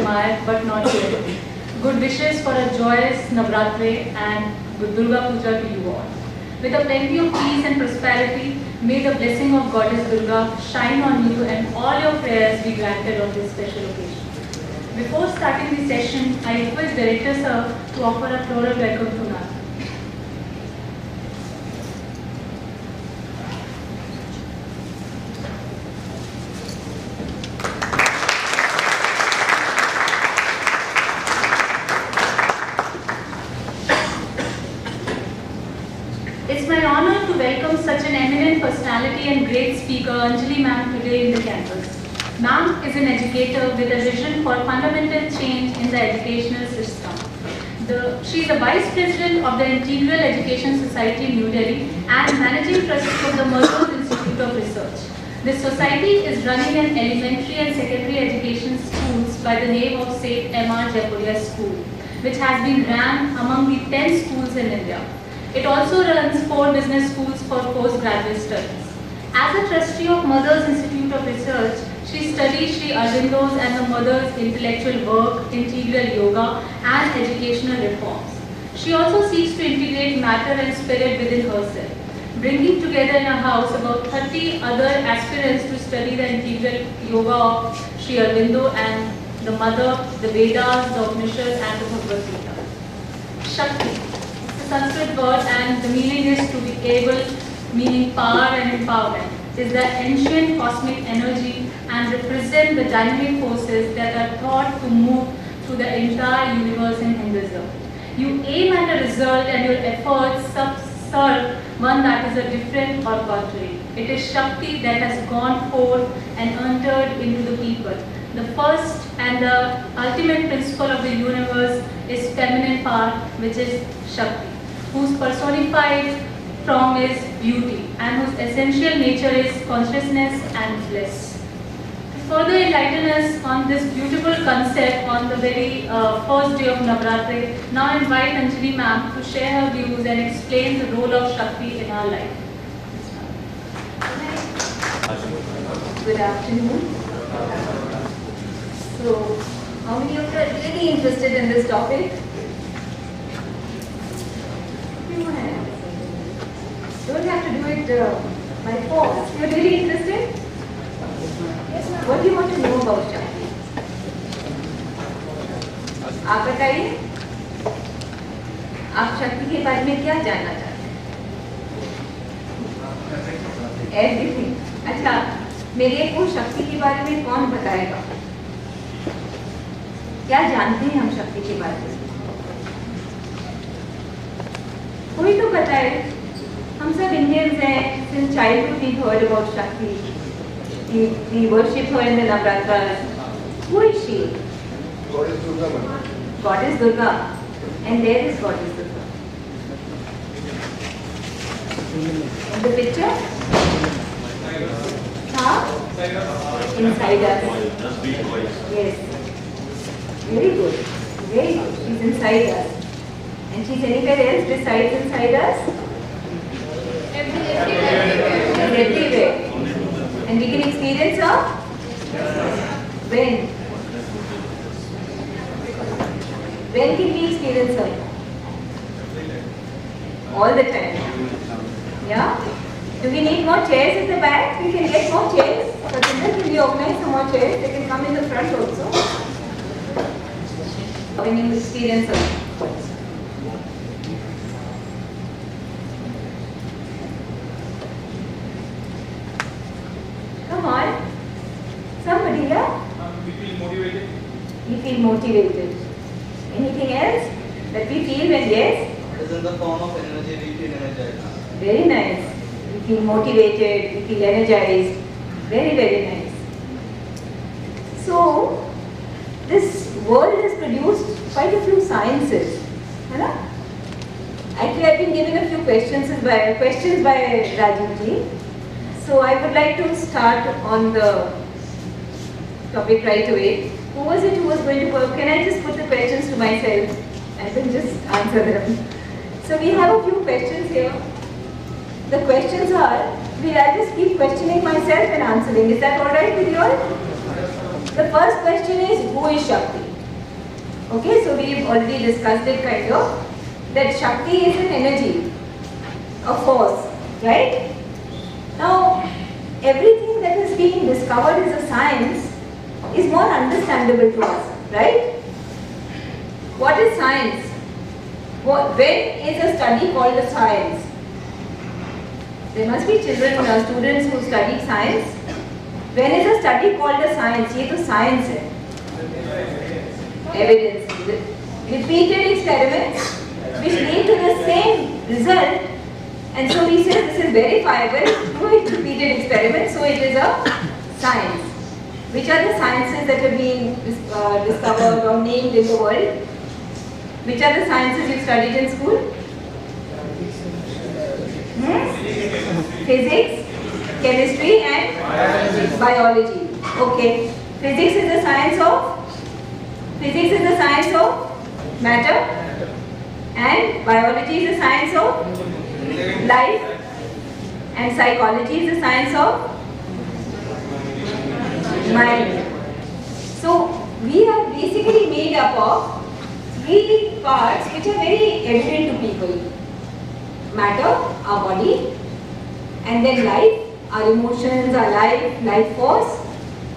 admire but not yet. Good wishes for a joyous Navratri and good Durga Puja to you all. With a plenty of peace and prosperity, may the blessing of Goddess Durga shine on you and all your prayers be granted on this special occasion. Before starting the session, I request Director Sir to offer a floral welcome to Nat. It's my honor to welcome such an eminent personality and great speaker, Anjali Ma'am, today in the campus. Ma'am is an educator with a vision for fundamental change in the educational system. She is the Vice President of the Integral Education Society, New Delhi, and Managing Trustee of the Mothers Institute of Research. This society is running an elementary and secondary education schools by the name of St. M.R. Jaipuria School, which has been ranked among the 10 schools in India. It also runs 4 business schools for postgraduate studies. As a trustee of Mothers Institute of Research, she studies Sri Aurobindo's and the Mothers' intellectual work, integral yoga, and educational reforms. She also seeks to integrate matter and spirit within herself, bringing together in a house about 30 other aspirants to study the integral yoga of Sri Aurobindo and the Mother, the Vedas, the Upanishads, and the Bhagavad Gita. Shakti. It's a Sanskrit word and the meaning is to be able, meaning power and empowerment. Is the ancient cosmic energy and represent the dynamic forces that are thought to move through the entire universe in Hinduism. You aim at a result and your efforts serve one that is a different or contrary. It is Shakti that has gone forth and entered into the people. The first and the ultimate principle of the universe is feminine power, which is Shakti, whose personified form is beauty and whose essential nature is consciousness and bliss. To further enlighten us on this beautiful concept on the very first day of Navratri, now invite Anjali Ma'am to share her views and explain the role of Shakti in our life. Good afternoon. So, how many of you are really interested in this topic? Few hands. Don't have to do it by force. You're really interested? Yes, ma'am. What do you want to know about Shakti? आप बताइए, आप शक्ति के बारे में क्या जानना चाहते हैं? Everything. अच्छा, मेरे को शक्ति के बारे में कौन बताएगा? क्या जानते हैं हम शक्ति के बारे में? कोई तो बताए. हम सब Indians हैं. Since childhood we've heard about Shakti. We worship her in the Navratras. Who is she? Goddess Durga. Goddess Durga. And there is Goddess Durga. In the picture? Huh? Inside us. Yes. Very good. Very good. She's inside us. And she's anywhere else besides inside us? Everywhere. And we can experience her? When? When can we experience her? All the time. Yeah? Do we need more chairs at the back? We can get more chairs. Satinder, can we organize some more chairs? They can come in the front also. When you experience her. Come on. Somebody here? We feel motivated. We feel motivated. Anything else that we feel when yes? It is in the form of energy, we feel energized. Very nice. We feel motivated, we feel energized. Very, very nice. So, this world has produced quite a few sciences. Actually, I've been given a few questions by Rajiv ji. So, I would like to start on the topic right away. Who was it who was going to work? Can I just put the questions to myself and then just answer them? So we have a few questions here. The questions are, I'll just keep questioning myself and answering. Is that alright with you all? The first question is, who is Shakti? Okay, so we've already discussed it kind of, that Shakti is an energy, a force, right? Now, everything that is being discovered as a science is more understandable to us, right? What is science? When is a study called a science? There must be children, students who study science. When is a study called a science? ये तो science है. Evidence. Repeated experiments which lead to the same result, and so we say this is verifiable through repeated experiments, so it is a science. Which are the sciences that have been discovered or named in the world? Which are the sciences you studied in school? Physics, chemistry and biology. Okay. Physics is the science of matter, and biology is the science of life, and psychology is the science of mind. So we are basically made up of three parts which are very evident to people. Matter, our body, and then life, our emotions, our life force,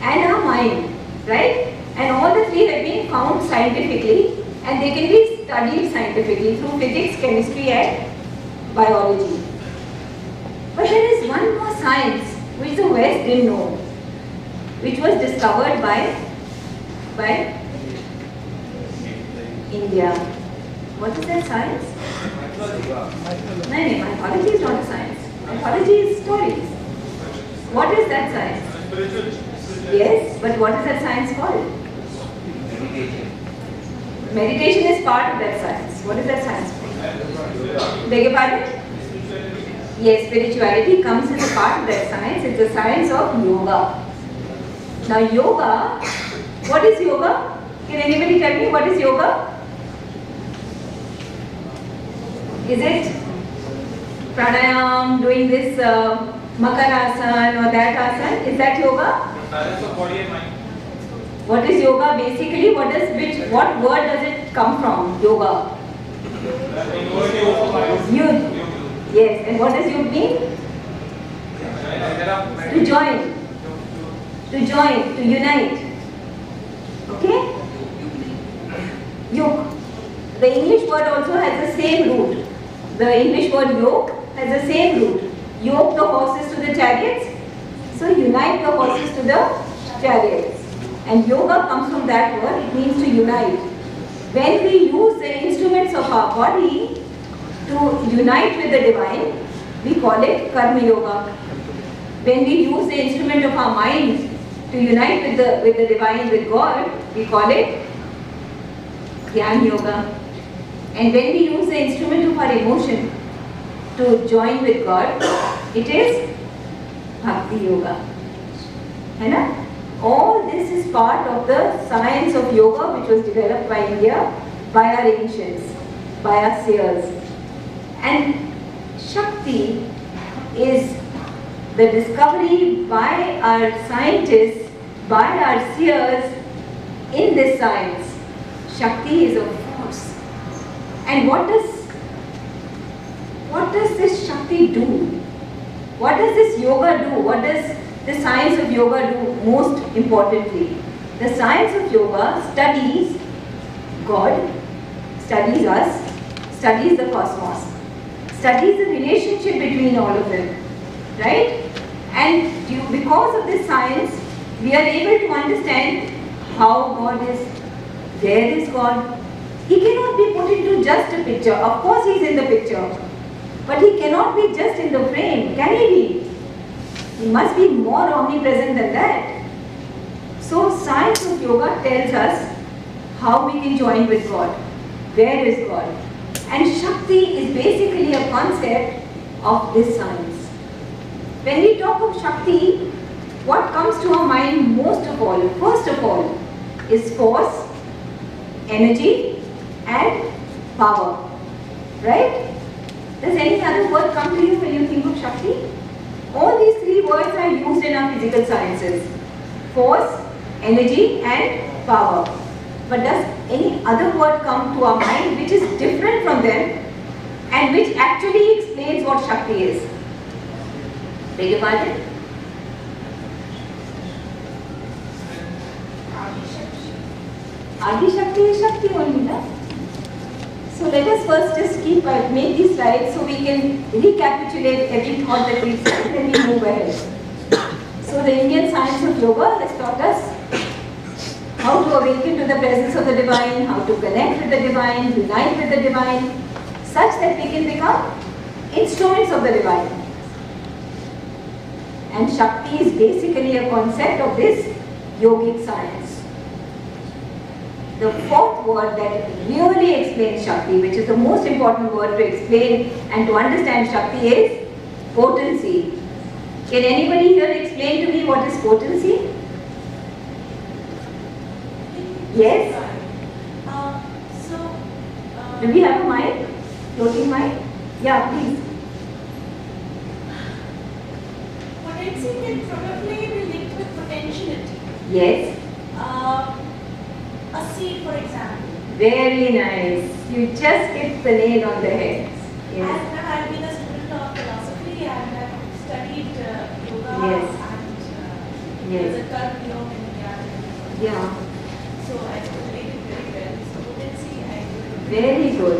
and our mind, right? And all the three have been found scientifically, and they can be studied scientifically through physics, chemistry and biology. But there is one more science which the West didn't know, which was discovered by India. What is that science? No, mythology is not a science. Mythology is stories. What is that science? Yes, but what is that science called? Meditation is part of that science. What is that science called? Beg your pardon? Yes, spirituality comes as a part of that science. It's the science of yoga. Now yoga, what is yoga? Can anybody tell me what is yoga? Is it pranayam, doing this makarasan or that asan? Is that yoga? Balance of body and mind. What is yoga basically? What word does it come from? Yoga. Yud. Yes. And what does yud mean? To join. To unite. Okay? Yoke. The English word also has the same root. The English word yoke has the same root. Yoke the horses to the chariots. So unite the horses to the chariots. And yoga comes from that word. It means to unite. When we use the instruments of our body to unite with the divine, we call it karma yoga. When we use the instrument of our mind to unite with the divine, with God, we call it Dhyan yoga. And when we use the instrument of our emotion to join with God, it is bhakti yoga. Hai na? All this is part of the science of yoga which was developed by India, by our ancients, by our seers. And Shakti is the discovery by our scientists, by our seers in this science. Shakti is a force. And what does this Shakti do? What does this yoga do? What does the science of yoga do most importantly? The science of yoga studies God, studies us, studies the cosmos, studies the relationship between all of them, right? And because of this science, we are able to understand how God is. Where is God? He cannot be put into just a picture. Of course he is in the picture, but he cannot be just in the frame. Can he be? He must be more omnipresent than that. So science of yoga tells us how we can join with God. Where is God? And Shakti is basically a concept of this science. When we talk of Shakti, what comes to our mind most of all, first of all, is force, energy and power. Right? Does any other word come to you when you think of Shakti? All these three words are used in our physical sciences. Force, energy and power. but does any other word come to our mind which is different from them and which actually explains what Shakti is? Beg your pardon? Adi Shakti is Shakti only, na? So let us first just make these slides so we can recapitulate every thought that we've said and then we move ahead. So the Indian science of yoga has taught us how to awaken to the presence of the divine, how to connect with the divine, unite with the divine, such that we can become instruments of the divine. And Shakti is basically a concept of this yogic science. The fourth word that really explains Shakti, which is the most important word to explain and to understand Shakti, is potency. Can anybody here explain to me what is potency? Yes? Do we have a mic? Floating mic? Yeah, please. Potency can probably be linked with potentiality. Yes? A seed, for example. Very nice. You just hit the nail on the head. Yes. And I've been a student of philosophy and I've studied yoga Yes. and Yes. the Karma Yoga in India. Yeah. So I could relate it very well. So potency, I could. Very good.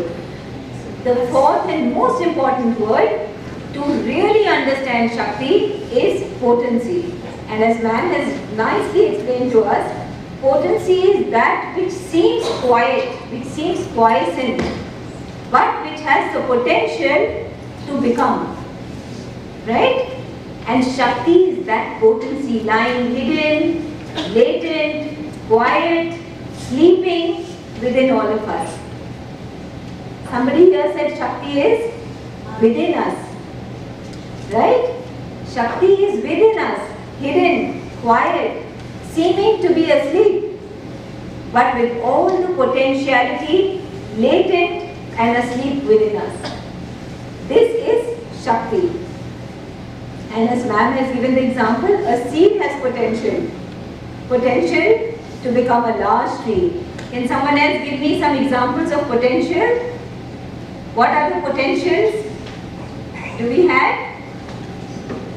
The fourth and most important word to really understand Shakti is potency. And as man has nicely explained to us, potency is that which seems quiet, which seems quiescent, but which has the potential to become. Right? And Shakti is that potency lying hidden, latent, quiet, sleeping within all of us. Somebody here said Shakti is within us. Right? Shakti is within us, hidden, quiet, seeming to be asleep, but with all the potentiality latent and asleep within us. This is Shakti. And as ma'am has given the example, a seed has potential. Potential to become a large tree. Can someone else give me some examples of potential? What are the potentials? Do we have?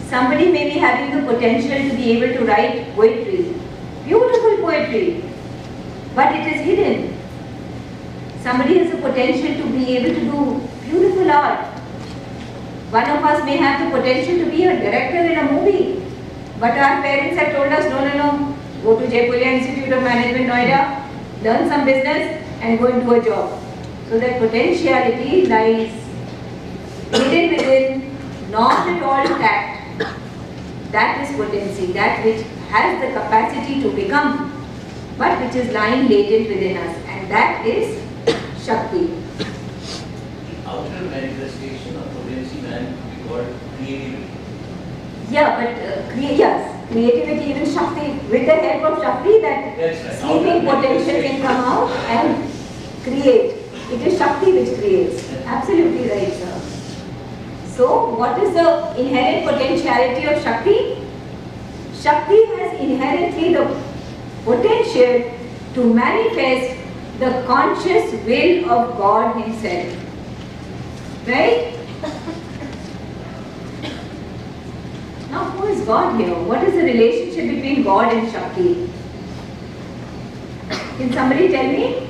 Somebody may be having the potential to be able to write poetry. Beautiful poetry. But it is hidden. Somebody has the potential to be able to do beautiful art. One of us may have the potential to be a director in a movie. But our parents have told us, no. Go to Jaipuria Institute of Management, Noida, learn some business and go into a job. So that potentiality lies hidden within, not at all tapped. That is potency, that which has the capacity to become, but which is lying latent within us. And that is Shakti. Outer manifestation of potency man could be called creativity. Yeah, but yes, creativity, even Shakti, with the help of Shakti, that That's right. sleeping Outer potential can come out and create. It is Shakti which creates. Absolutely right, sir. So, what is the inherent potentiality of Shakti? Shakti has inherently the potential to manifest the conscious will of God Himself. Right? Now, who is God here? What is the relationship between God and Shakti? Can somebody tell me?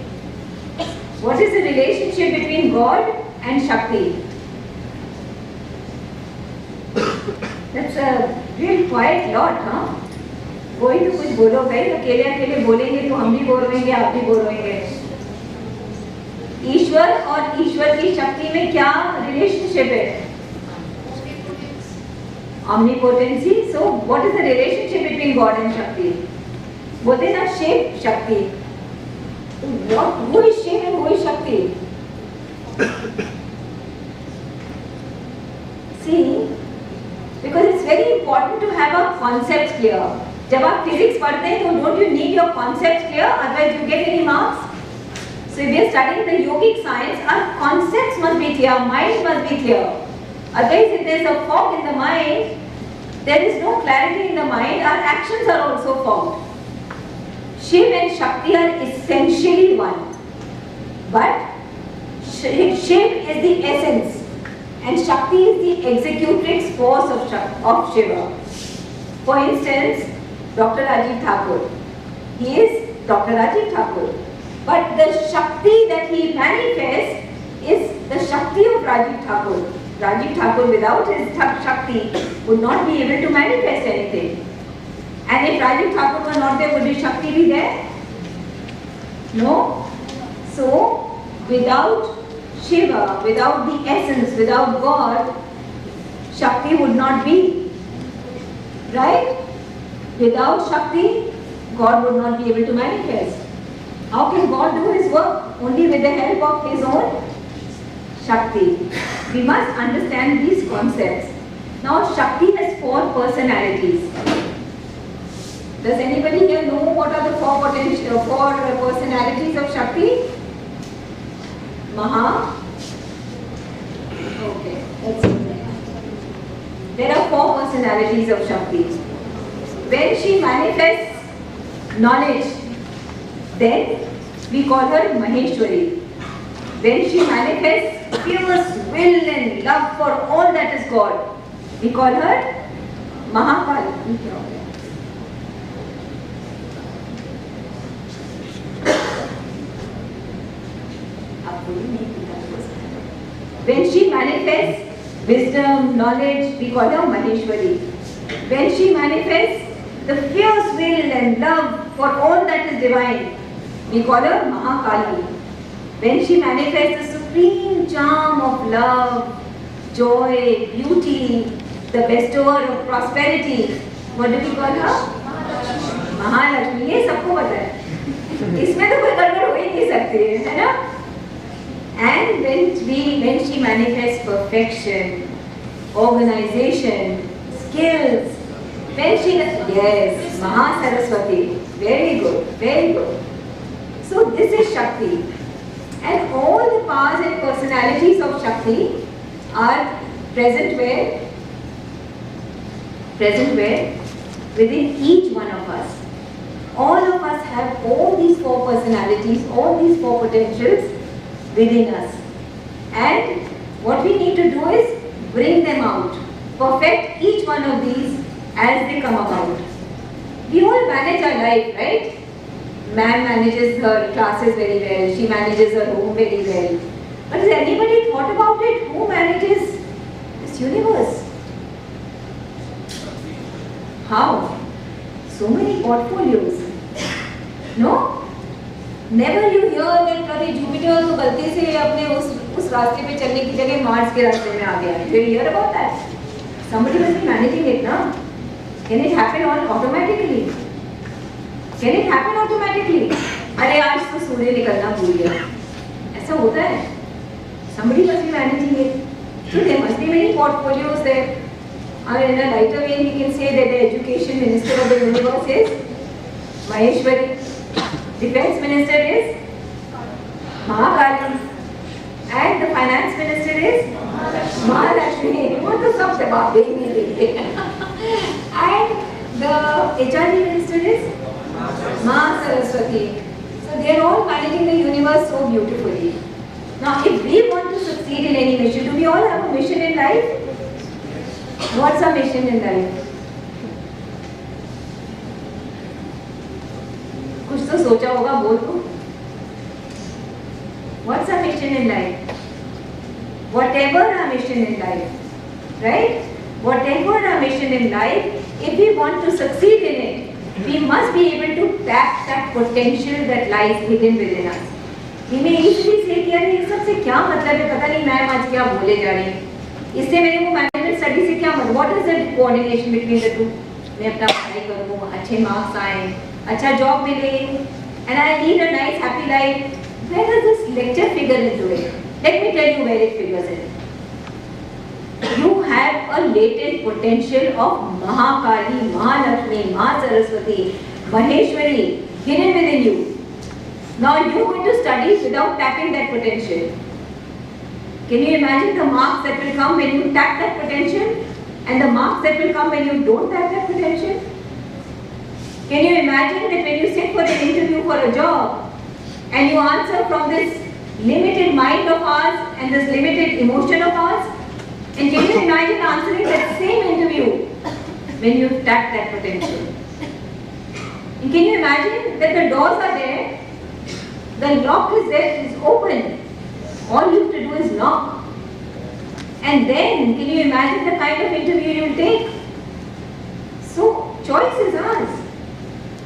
What is the relationship between God and Shakti? That's a real quiet lot, huh? कोई तो कुछ बोलो भाई, अकेले अकेले बोलेंगे तो हम भी बोर होंगे, आप भी बोर होंगे। ईश्वर और ईश्वर की शक्ति में क्या रिलेशनशिप है? Omnipotency. So, what is the relationship between God and Shakti? Both are Shiv, Shakti. Who is Shiv and who is Shakti? See, because it's very important to have our concepts clear. जब आप physics पढ़ते हैं तो don't you need your concepts clear? Otherwise you get any marks? So if we are studying the yogic science, our concepts must be clear, our mind must be clear. Otherwise, if there is a fog in the mind, there is no clarity in the mind, our actions are also fogged. Shiv and Shakti are essentially one. But Shiv is the essence and Shakti is the executrix force of Shiva. For instance, Dr. Rajiv Thakur. He is Dr. Rajiv Thakur. But the Shakti that he manifests is the Shakti of Rajiv Thakur. Rajiv Thakur without his Shakti would not be able to manifest anything. And if Rajiv Thakur were not there, would his Shakti be there? No. So, without Shiva, without the essence, without God, Shakti would not be. Right? Without Shakti, God would not be able to manifest. How can God do his work? Only with the help of his own Shakti. We must understand these concepts. Now, Shakti has 4 personalities. Does anybody here know what are the 4 personalities of Shakti? Maha. Okay, let's see. There are 4 personalities of Shakti. When she manifests knowledge, then we call her Maheshwari. When she manifests fierce will and love for all that is God, we call her Mahakali. When she manifests wisdom, knowledge, we call her Maheshwari. When she manifests the fierce will and love for all that is divine, we call her Mahakali. When she manifests the supreme charm of love, joy, beauty, the bestower of prosperity, what do we call her? Mahalakshmi. ये सबको पता है. इसमें तो कोई गड़बड़ हो ही नहीं सकती है ना? And when she manifests perfection, organization, skills, when she yes, Mahasaraswati, very good, very good. So this is Shakti, and all the powers and personalities of Shakti are present where? Present where? Within each one of us. All of us have all these 4 personalities, all these 4 potentials within us. And what we need to do is bring them out, perfect each one of these as they come about. We all manage our life, right? Man manages her classes very well, she manages her home very well. But has anybody thought about it? Who manages this universe? How? So many portfolios. No? Never you hear that कभी Jupiter तो गलती से अपने उस रास्ते पे चलने की जगह मार्स के रास्ते में आ गया है. Do you hear about that? Somebody must be managing it, na? Can it happen all automatically? Can it happen automatically? अरे आज तो सूर्य निकलना भूल गया. ऐसा होता है? Somebody must be managing it. So there must be many portfolios there. And in a lighter way, we can say that the education minister of the universe is Maheshwari. Defense minister is Mahakali. And the finance minister is Mahalakshmi. वो तो सब जवाब दे ही देंगे. And the HRD minister is Mahasaraswati. So they are all managing the universe so beautifully. Now, if we want to succeed in any mission, do we all have a mission in life? What's our mission in life? कुछ तो सोचा होगा, बोल दो. What's our mission in life? Whatever our mission in life, right? Whatever our mission in life, if we want to succeed in it, we must be able to tap that potential that lies hidden within us. We may easily say कि यार ये सब से क्या मतलब है, पता नहीं मैम आज क्या बोले जा रही है. इससे मेरे को मैनेजमेंट स्टडी से क्या मतलब? What is the coordination between the two? मैं अपना पढ़ाई करूँ, अच्छे मार्क्स आए, अच्छा जॉब मिले, and I lead a nice happy life. Where does this lecture figure into it? Let me tell you where it figures in. You have a latent potential of Mahakali, Mahalakshmi, Mahasaraswati, Maheshwari hidden within you. Now you are going to study without tapping that potential. Can you imagine the marks that will come when you tap that potential and the marks that will come when you don't tap that potential? Can you imagine that when you sit for an interview for a job and you answer from this limited mind of ours and this limited emotion of ours? And can you imagine answering that same interview when you tap that potential? And can you imagine that the doors are there, the lock is there, it's open. All you have to do is knock. And then, can you imagine the kind of interview you will take? So, choice is ours.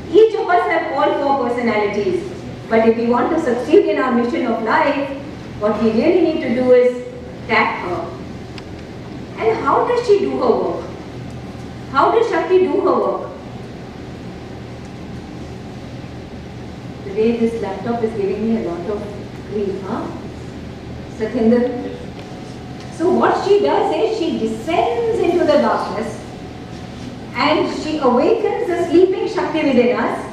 Each of us have all four personalities. But if we want to succeed in our mission of life, what we really need to do is tap her. And how does she do her work? How does Shakti do her work? Today this laptop is giving me a lot of grief, huh? Sathinder? So what she does is she descends into the darkness and she awakens the sleeping Shakti within us,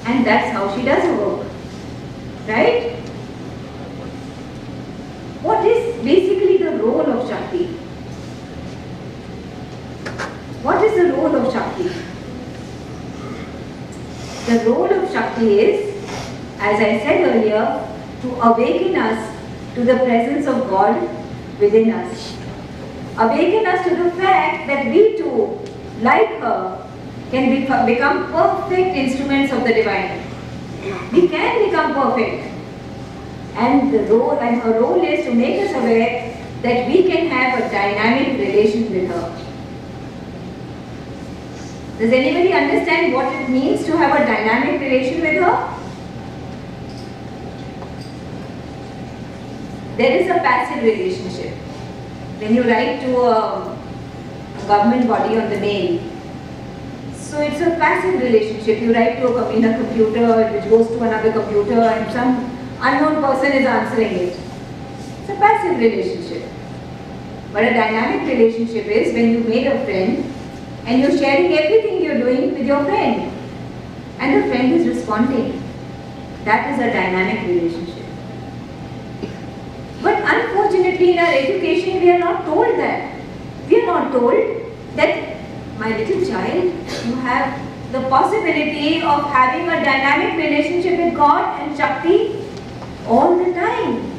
and that's how she does her work. Right? What is basically the role of Shakti? What is the role of Shakti? The role of Shakti is, as I said earlier, to awaken us to the presence of God within us. Awaken us to the fact that we too, like her, can become perfect instruments of the divine. We can become perfect. And her role is to make us aware that we can have a dynamic relation with her. Does anybody understand what it means to have a dynamic relation with her? There is a passive relationship. When you write to a government body on the mail, so it's a passive relationship. You write to in a computer which goes to another computer and some unknown person is answering it. It's a passive relationship. But a dynamic relationship is when you made a friend and you're sharing everything you're doing with your friend and the friend is responding. That is a dynamic relationship. But unfortunately in our education we are not told that. We are not told that, my little child, you have the possibility of having a dynamic relationship with God and Shakti all the time.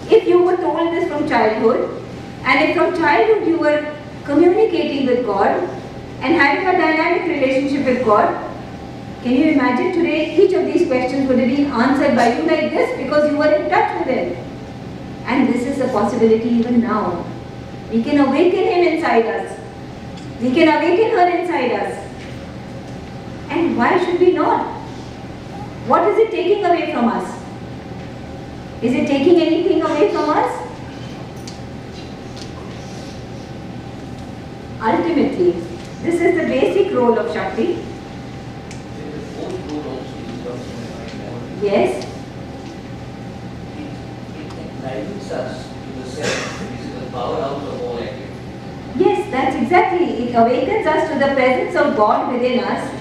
If you were told this from childhood, and if from childhood you were communicating with God and having a dynamic relationship with God, can you imagine today each of these questions would have been answered by you like this because you were in touch with Him. And this is a possibility even now. We can awaken Him inside us. We can awaken her inside us. And why should we not? What is it taking away from us? Is it taking anything away from us? Ultimately, this is the basic role of Shakti. The fourth role also is also Yes? it enlightens us to the self, which is the powerhouse of all activity. Yes, that's exactly. It awakens us to the presence of God within us.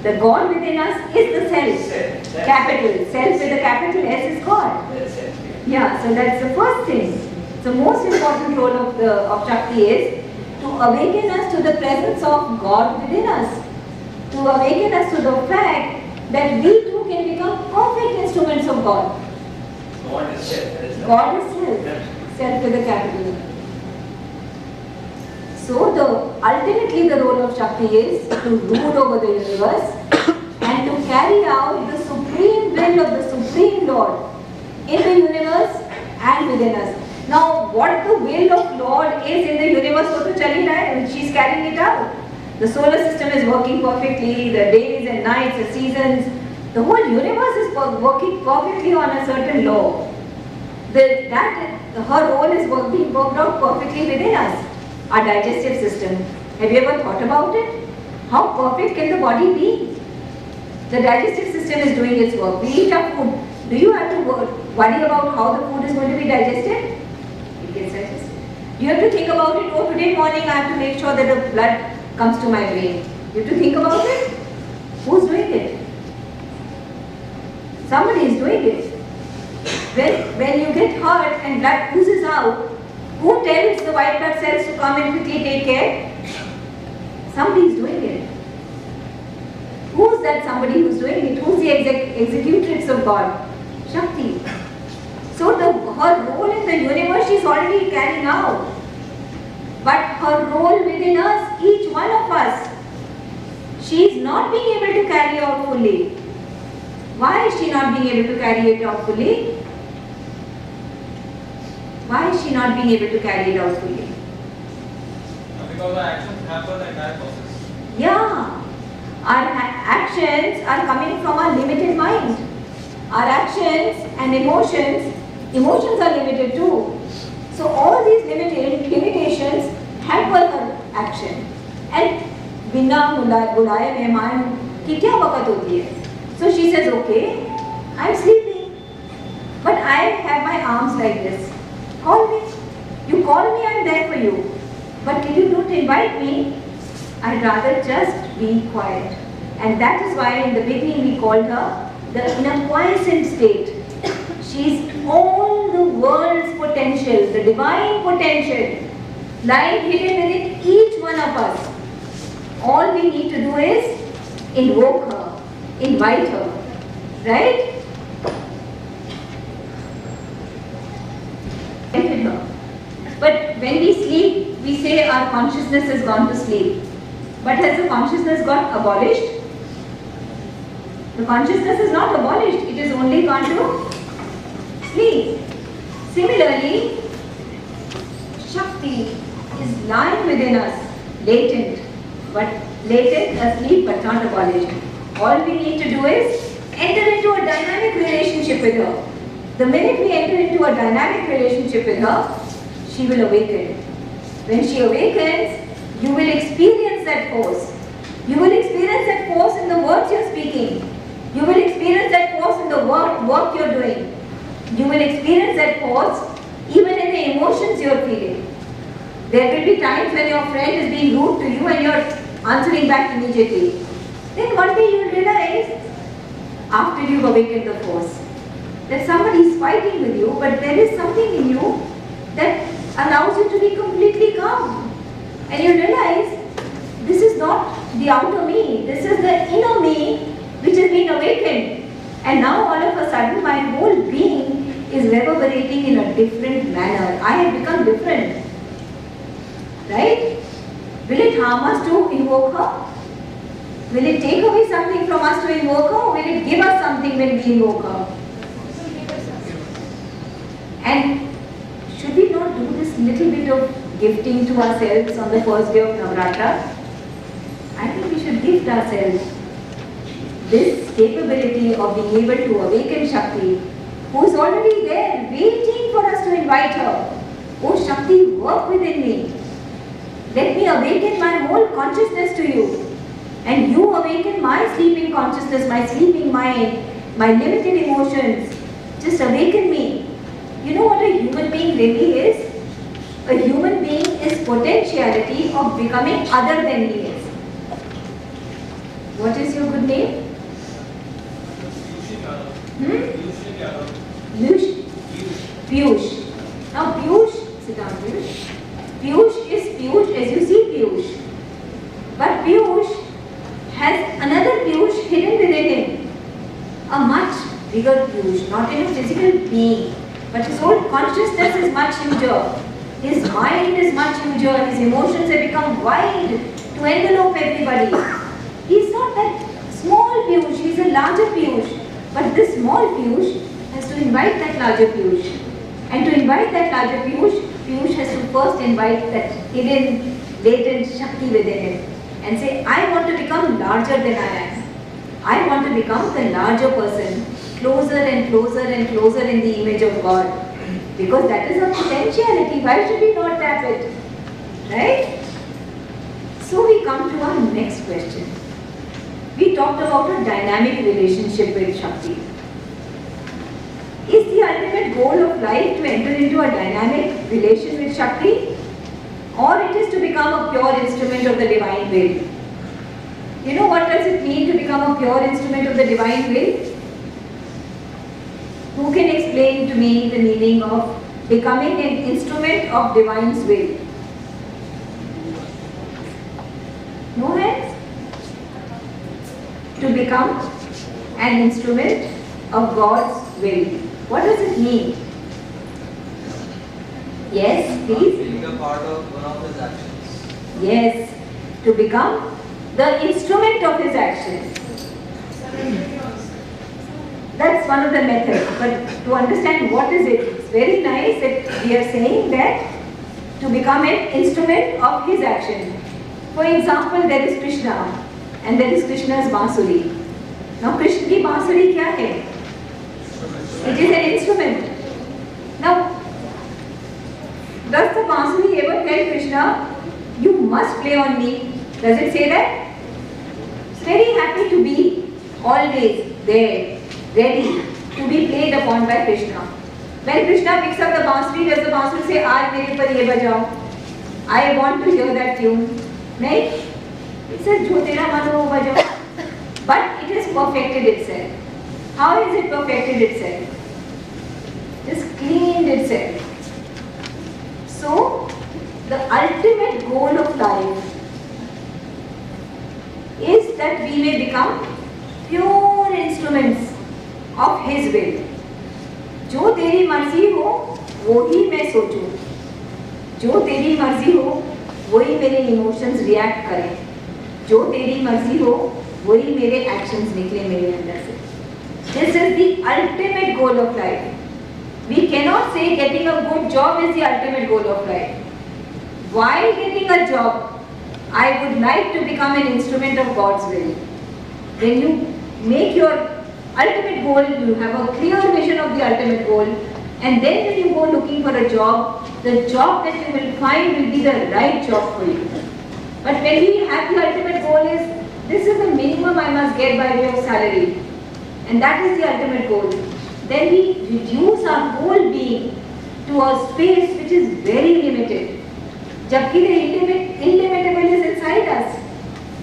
The God within us is the self. Self. Capital. Self with a capital S is God. That's it. Yeah, so that's the first thing. The most important role of Shakti is to awaken us to the presence of God within us. To awaken us to the fact that we too can become perfect instruments of God. God is self. God is self. Self with a capital. So ultimately the role of Shakti is to rule over the universe and to carry out the supreme will of the Supreme Lord in the universe and within us. Now what the will of Lord is in the universe, wo to chal hi raha hai, and she's carrying it out. The solar system is working perfectly, the days and nights, the seasons, the whole universe is working perfectly on a certain law. Her role is being worked out perfectly within us. Our digestive system. Have you ever thought about it? How perfect can the body be? The digestive system is doing its work. We eat our food. Do you have to worry about how the food is going to be digested? It gets digested. You have to think about it. Oh, today morning I have to make sure that the blood comes to my brain. You have to think about it. Who's doing it? Somebody is doing it. When you get hurt and blood oozes out, who tells the white blood cells to come and quickly take care? Somebody is doing it. Who's that somebody who's doing it? Who's the executrix of God? Shakti. So her role in the universe she's already carrying out. But her role within us, each one of us, she is not being able to carry out fully. Why is she not being able to carry it out fully? Why is she not being able to carry it out fully? Because the actions happen the entire process. Yeah, our actions are coming from our limited mind. Our actions and emotions are limited too. So all these limitations hamper her action. And बिना बुलाए मेहमान की क्या वक़्त होती है? So she says, okay, I'm sleeping, but I have my arms like this. Call me. You call me, I'm there for you. But if you don't invite me, I'd rather just be quiet. And that is why in the beginning we called her in a quiescent state. She's all the world's potential, the divine potential, lying hidden within each one of us. All we need to do is invoke her, invite her, right? But when we sleep, we say our consciousness has gone to sleep. But has the consciousness got abolished? The consciousness is not abolished, it is only gone to sleep. Similarly, Shakti is lying within us, latent, asleep but not abolished. All we need to do is enter into a dynamic relationship with her. The minute we enter into a dynamic relationship with her, she will awaken. When she awakens, you will experience that force. You will experience that force in the words you're speaking. You will experience that force in the work you're doing. You will experience that force even in the emotions you're feeling. There will be times when your friend is being rude to you and you're answering back immediately. Then one day you will realize, after you've awakened the force, that somebody is fighting with you, but there is something in you that allows you to be completely calm. And you realize, this is not the outer me, this is the inner me which has been awakened. And now all of a sudden my whole being is reverberating in a different manner. I have become different. Right? Will it harm us to invoke her? Will it take away something from us to invoke her? Or will it give us something when we invoke her? And should we not do this little bit of gifting to ourselves on the first day of Navratra? I think we should gift ourselves this capability of being able to awaken Shakti, who is already there, waiting for us to invite her. Oh Shakti, work within me. Let me awaken my whole consciousness to you. And you awaken my sleeping consciousness, my sleeping mind, my limited emotions. Just awaken me. You know what a human being really is? A human being is potentiality of becoming other than he is. What is your good name? Piyush. Piyush. Now Piyush, sit down Piyush. Piyush is Piyush as you see Piyush. But Piyush has another Piyush hidden within him. A much bigger Piyush, not in a physical being, but his whole consciousness is much huger. His mind is much huger, his emotions have become wide to envelope everybody. He's not that small Piyush, he's a larger Piyush. But this small Piyush has to invite that larger Piyush. And to invite that larger Piyush, Piyush has to first invite that hidden, latent Shakti within him. And say, I want to become larger than I am. I want to become the larger person, closer and closer and closer in the image of God. Because that is our potentiality. Why should we not tap it? Right? So we come to our next question. We talked about a dynamic relationship with Shakti. Is the ultimate goal of life to enter into a dynamic relation with Shakti? Or it is to become a pure instrument of the divine will? You know what does it mean to become a pure instrument of the divine will? Who can explain to me the meaning of becoming an instrument of divine's will? No hands? To become an instrument of God's will. What does it mean? Yes, please. Being a part of one of his actions. Yes, to become the instrument of his action. That's one of the methods. But to understand what is it, it's very nice that we are saying that to become an instrument of his action. For example, there is Krishna and there is Krishna's Bansuri. Now Krishna ki Bansuri kya hai? It is an instrument. Now, does the Bansuri ever tell Krishna, you must play on me? Does it say that? It's very happy to be always there, ready to be played upon by Krishna. When Krishna picks up the Bansuri, does the Bansuri say, aaj mere par ye bajao? I want to hear that tune. Nahi? It says, jo tera man ho bajao. But it has perfected itself. How is it perfected itself? Just cleaned itself. So, the ultimate goal of life is that we may become pure instruments of His will. जो तेरी मर्जी हो वो ही मैं सोचूं, जो तेरी मर्जी हो वही मेरे इमोशंस रिएक्ट करें, जो तेरी मर्जी हो वही मेरे एक्शंस निकले मेरे अंदर से. This is the ultimate goal of life. We cannot say getting a good job is the ultimate goal of life. While getting a job, I would like to become an instrument of God's will. When you make your ultimate goal, you have a clear vision of the ultimate goal, and then when you go looking for a job, the job that you will find will be the right job for you. But when we have the ultimate goal is, this is the minimum I must get by way of salary, and that is the ultimate goal, then we reduce our whole being to a space which is very limited. Jabki the illimitable is inside us.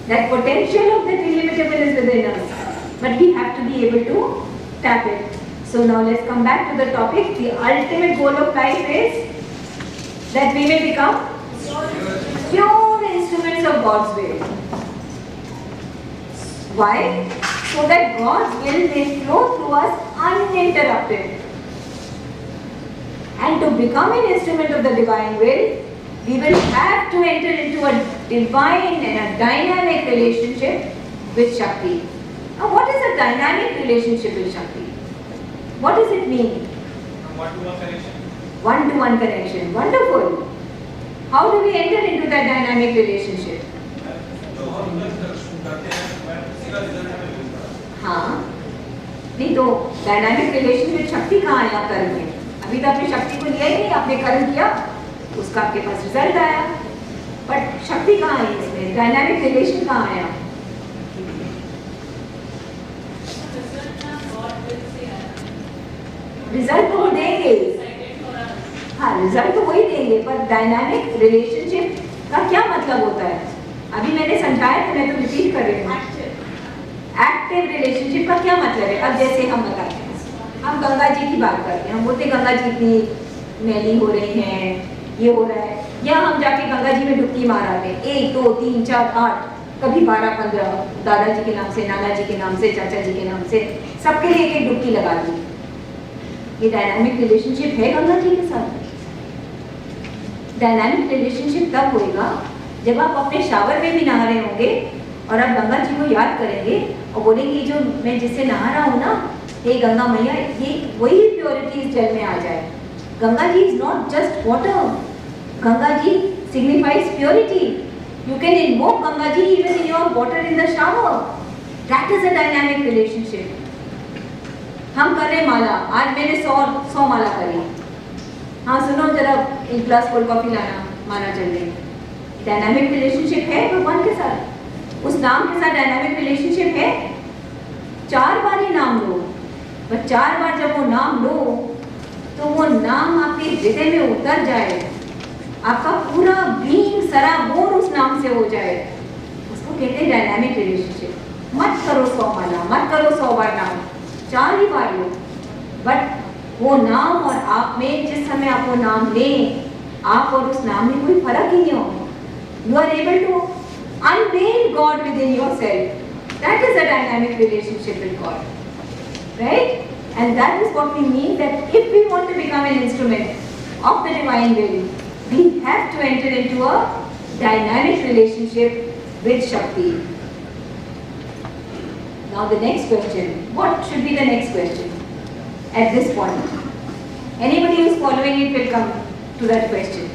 That potential of that illimitable is within us. But we have to be able to tap it. So now let's come back to the topic. The ultimate goal of life is that we may become pure instruments of God's will. Why? So that God's will may flow through us uninterrupted. And to become an instrument of the divine will, we will have to enter into a divine and a dynamic relationship with Shakti. Now, what is a dynamic relationship with Shakti? What does it mean? One-to-one connection. One-to-one connection. Wonderful. How do we enter into that dynamic relationship? जो हम करते हैं मैं उसी का result हमें मिल रहा है. हाँ. नहीं तो डायनामिक रिलेशन में शक्ति कहाँ आया कर्म में? अभी तो आपने शक्ति को लिया ही नहीं, आपने कर्म किया, उसका आपके पास रिजल्ट आया. बट शक्ति कहाँ आई इसमें? डायनामिक रिलेशन कहाँ आया? रिजल्ट तो वो देंगे. हाँ, रिजल्ट तो वही देंगे, पर डायनामिक रिलेशनशिप का क्या मतलब होता है? अभी मैंने समझाया था, मैं तो रिपीट कर रही हूँ. एक्टिव रिलेशनशिप का क्या मतलब है? अब जैसे हम बताते हैं, हम गंगा जी की बात करते हैं, हम बोलते गंगा जी इतनी मैली हो रही हैं, ये हो रहा है, या हम जाके गंगा जी में डुबकी मार आते हैं. 1 2 3 4 8 कभी 12 15 दादाजी के नाम से, नाना जी के नाम से, चाचा जी के नाम से, सबके लिए एक डुबकी लगा दी. ये डायनामिक रिलेशनशिप है गंगा जी के साथ. डायनामिक रिलेशनशिप तब होएगा जब आप अपने शावर में भी नहा रहे होंगे और आप गंगा जी को याद करेंगे और बोलेंगे जो मैं जिससे नहा रहा हूँ ना, हे गंगा मैया, ये वही प्योरिटी इस जल में आ जाए. Ganga ji is not just water. Ganga ji signifies purity. You can invoke Ganga ji even in your water in the shower. That is a dynamic relationship. हम कर रहे माला, आज मैंने 100 माला करी. हाँ सुनो जरा, एक ग्लास कोल्ड कॉफी लाना, माला चल रही. डायनामिक रिलेशनशिप है भगवान के साथ. उस नाम के साथ डायनामिक रिलेशनशिप है. 4 बार ही नाम लो, पर 4 बार जब वो नाम लो तो वो नाम आपके हृदय में उतर जाए, आपका पूरा बीइंग सराबोर उस नाम से हो जाए. उसको कहते हैं डायनामिक रिलेशनशिप. मत करो 100 माला, मत करो 100 बार नाम, 4 ही बार लो, बट वो नाम और आप में जिस समय आप वो नाम लें, आप और उस नाम में कोई फर्क ही नहीं होगा. You are able to unveil God within yourself. That is a dynamic relationship with God. Right? And that is what we mean, that if we want to become an instrument of the divine will, we have to enter into a dynamic relationship with Shakti. Now the next question. What should be the next question at this point? Anybody who is following it will come to that question.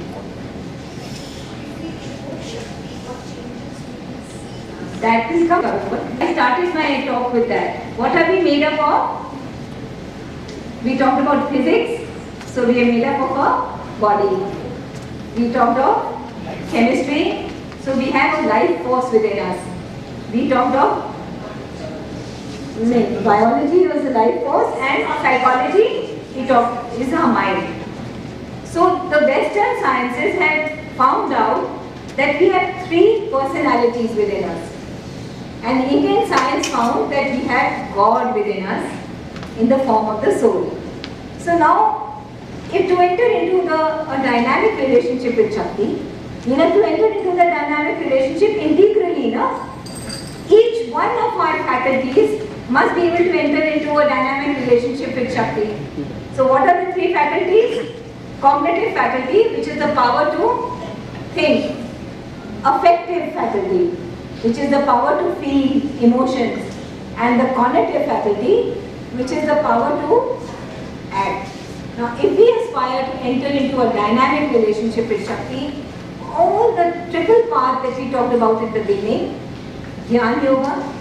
That will come up. I started my talk with that. What are we made up of? We talked about physics, so we are made up of a body. We talked of chemistry, so we have a life force within us. We talked of biology was a life force, and psychology is our mind. So the Western sciences have found out that we have 3 personalities within us. And Indian science found that we have God within us in the form of the soul. So now, if to enter into a dynamic relationship with Shakti, we have to enter into the dynamic relationship integrally. No? Each one of our faculties must be able to enter into a dynamic relationship with Shakti. So what are the 3 faculties? Cognitive faculty, which is the power to think. Affective faculty, which is the power to feel emotions. And the cognitive faculty, which is the power to act. Now, if we aspire to enter into a dynamic relationship with Shakti, all the triple path that we talked about at the beginning, Jnana Yoga,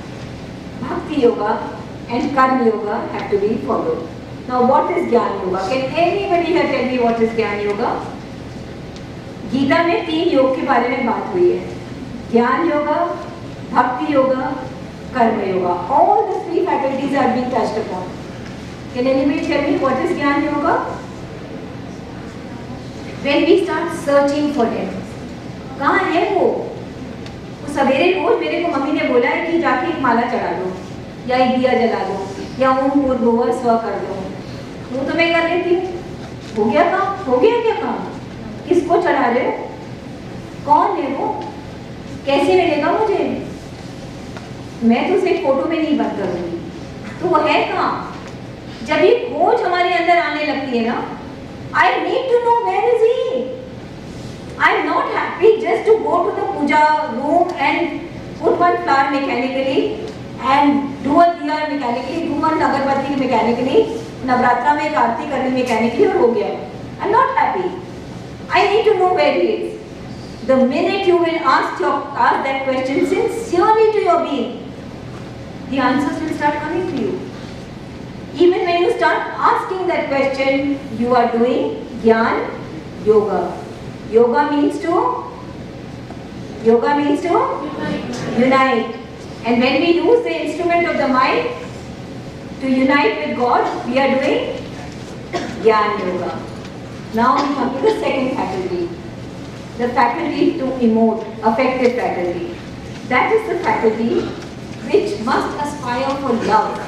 Bhakti Yoga and Karma Yoga have to be followed. Now, what is Jnana Yoga? Can anybody here tell me what is Jnana Yoga? Gita में 3 योग के बारे में बात हुई है. ज्ञान योगा, भक्ति योगा, कर्म yoga. All the 3 faculties are being touched upon. Can anybody tell me what is Jnana Yoga? When we start searching for him, कहाँ है वो? सवेरे रोज मेरे को मम्मी ने बोला है कि जाके एक माला चढ़ा दो, या एक दिया जला दो, या ओम भूर्भुवः स्व कर दो. वो तो मैं कर लेती हूँ. हो गया काम? हो गया क्या काम? किसको चढ़ा रहे हो? कौन है वो? कैसे मिलेगा मुझे? मैं तो उसे फोटो में नहीं बंद करूंगी. तो वो है कहाँ? जब ये खोज हमारे अंदर आने लगती है ना, I need to know where is he. I'm not happy just to go to the puja room and put one flower mechanically and do a diya mechanically, do one agarbatti mechanically, Navratra में एक आरती करनी mechanically और हो गया. I'm not happy. I need to know where he is. The minute you will ask that question sincerely to your being, the answers will start coming to you. Even when you start asking that question, you are doing Jnana Yoga. Yoga means to unite. And when we use the instrument of the mind to unite with God, we are doing Jnana Yoga. Now we come to the second faculty, the faculty to emote, affective faculty. That is the faculty which must aspire for love,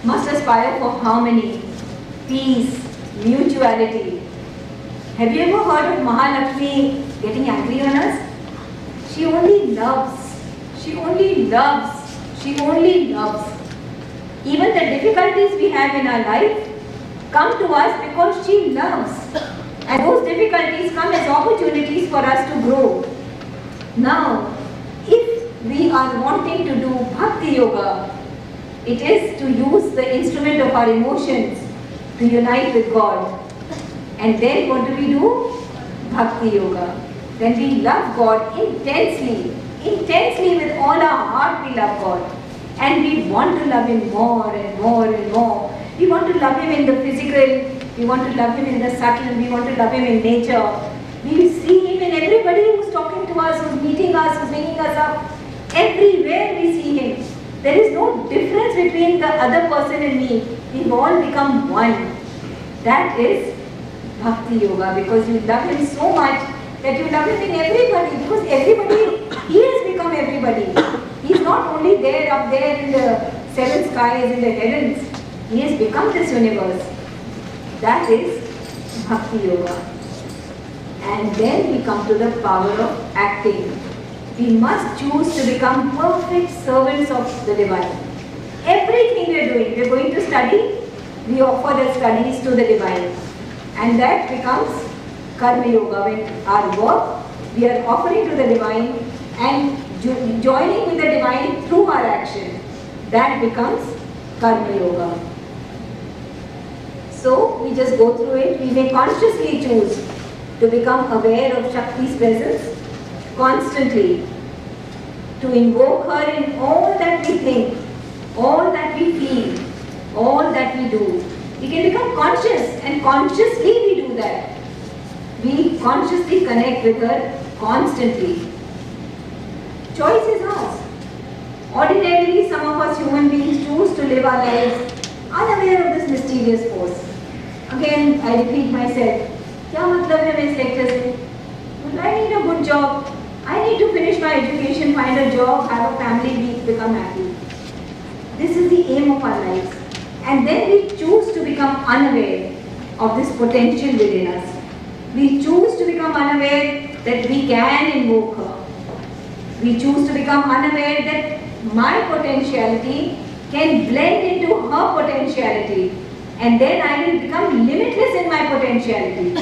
must aspire for harmony, peace, mutuality. Have you ever heard of Mahalakshmi getting angry on us? She only loves. She only loves. She only loves. Even the difficulties we have in our life come to us because she loves. And those difficulties come as opportunities for us to grow. Now, if we are wanting to do Bhakti Yoga, it is to use the instrument of our emotions to unite with God. And then what do we do? Bhakti Yoga. Then we love God intensely. Intensely with all our heart we love God. And we want to love Him more and more and more. We want to love Him in the physical. We want to love Him in the subtle. We want to love Him in nature. We see Him in everybody who's talking to us, who's meeting us, who's bringing us up. Everywhere we see Him. There is no difference between the other person and me. We've all become one. That is Bhakti Yoga, because you love Him so much that you love Him in everybody, because everybody, He has become everybody. He is not only there up there in the 7 skies, in the heavens. He has become this universe. That is Bhakti Yoga. And then we come to the power of acting. we must choose to become perfect servants of the divine. Everything we are doing, we are going to study, we offer the studies to the divine. And that becomes Karma Yoga. When our work, we are offering to the divine and joining with the divine through our action. That becomes Karma Yoga. So we just go through it. We may consciously choose to become aware of Shakti's presence constantly, to invoke her in all that we think, all that we feel, all that we do. We can become conscious, and consciously we do that. We consciously connect with her constantly. Choice is ours. Ordinarily, some of us human beings choose to live our lives unaware of this mysterious force. Again, I repeat myself. क्या मतलब है मैं इस lecture से? I need a good job. I need to finish my education, find a job, have a family, become happy. This is the aim of our lives. And then we choose to become unaware of this potential within us. We choose to become unaware that we can invoke her. We choose to become unaware that my potentiality can blend into her potentiality. And then I will become limitless in my potentiality.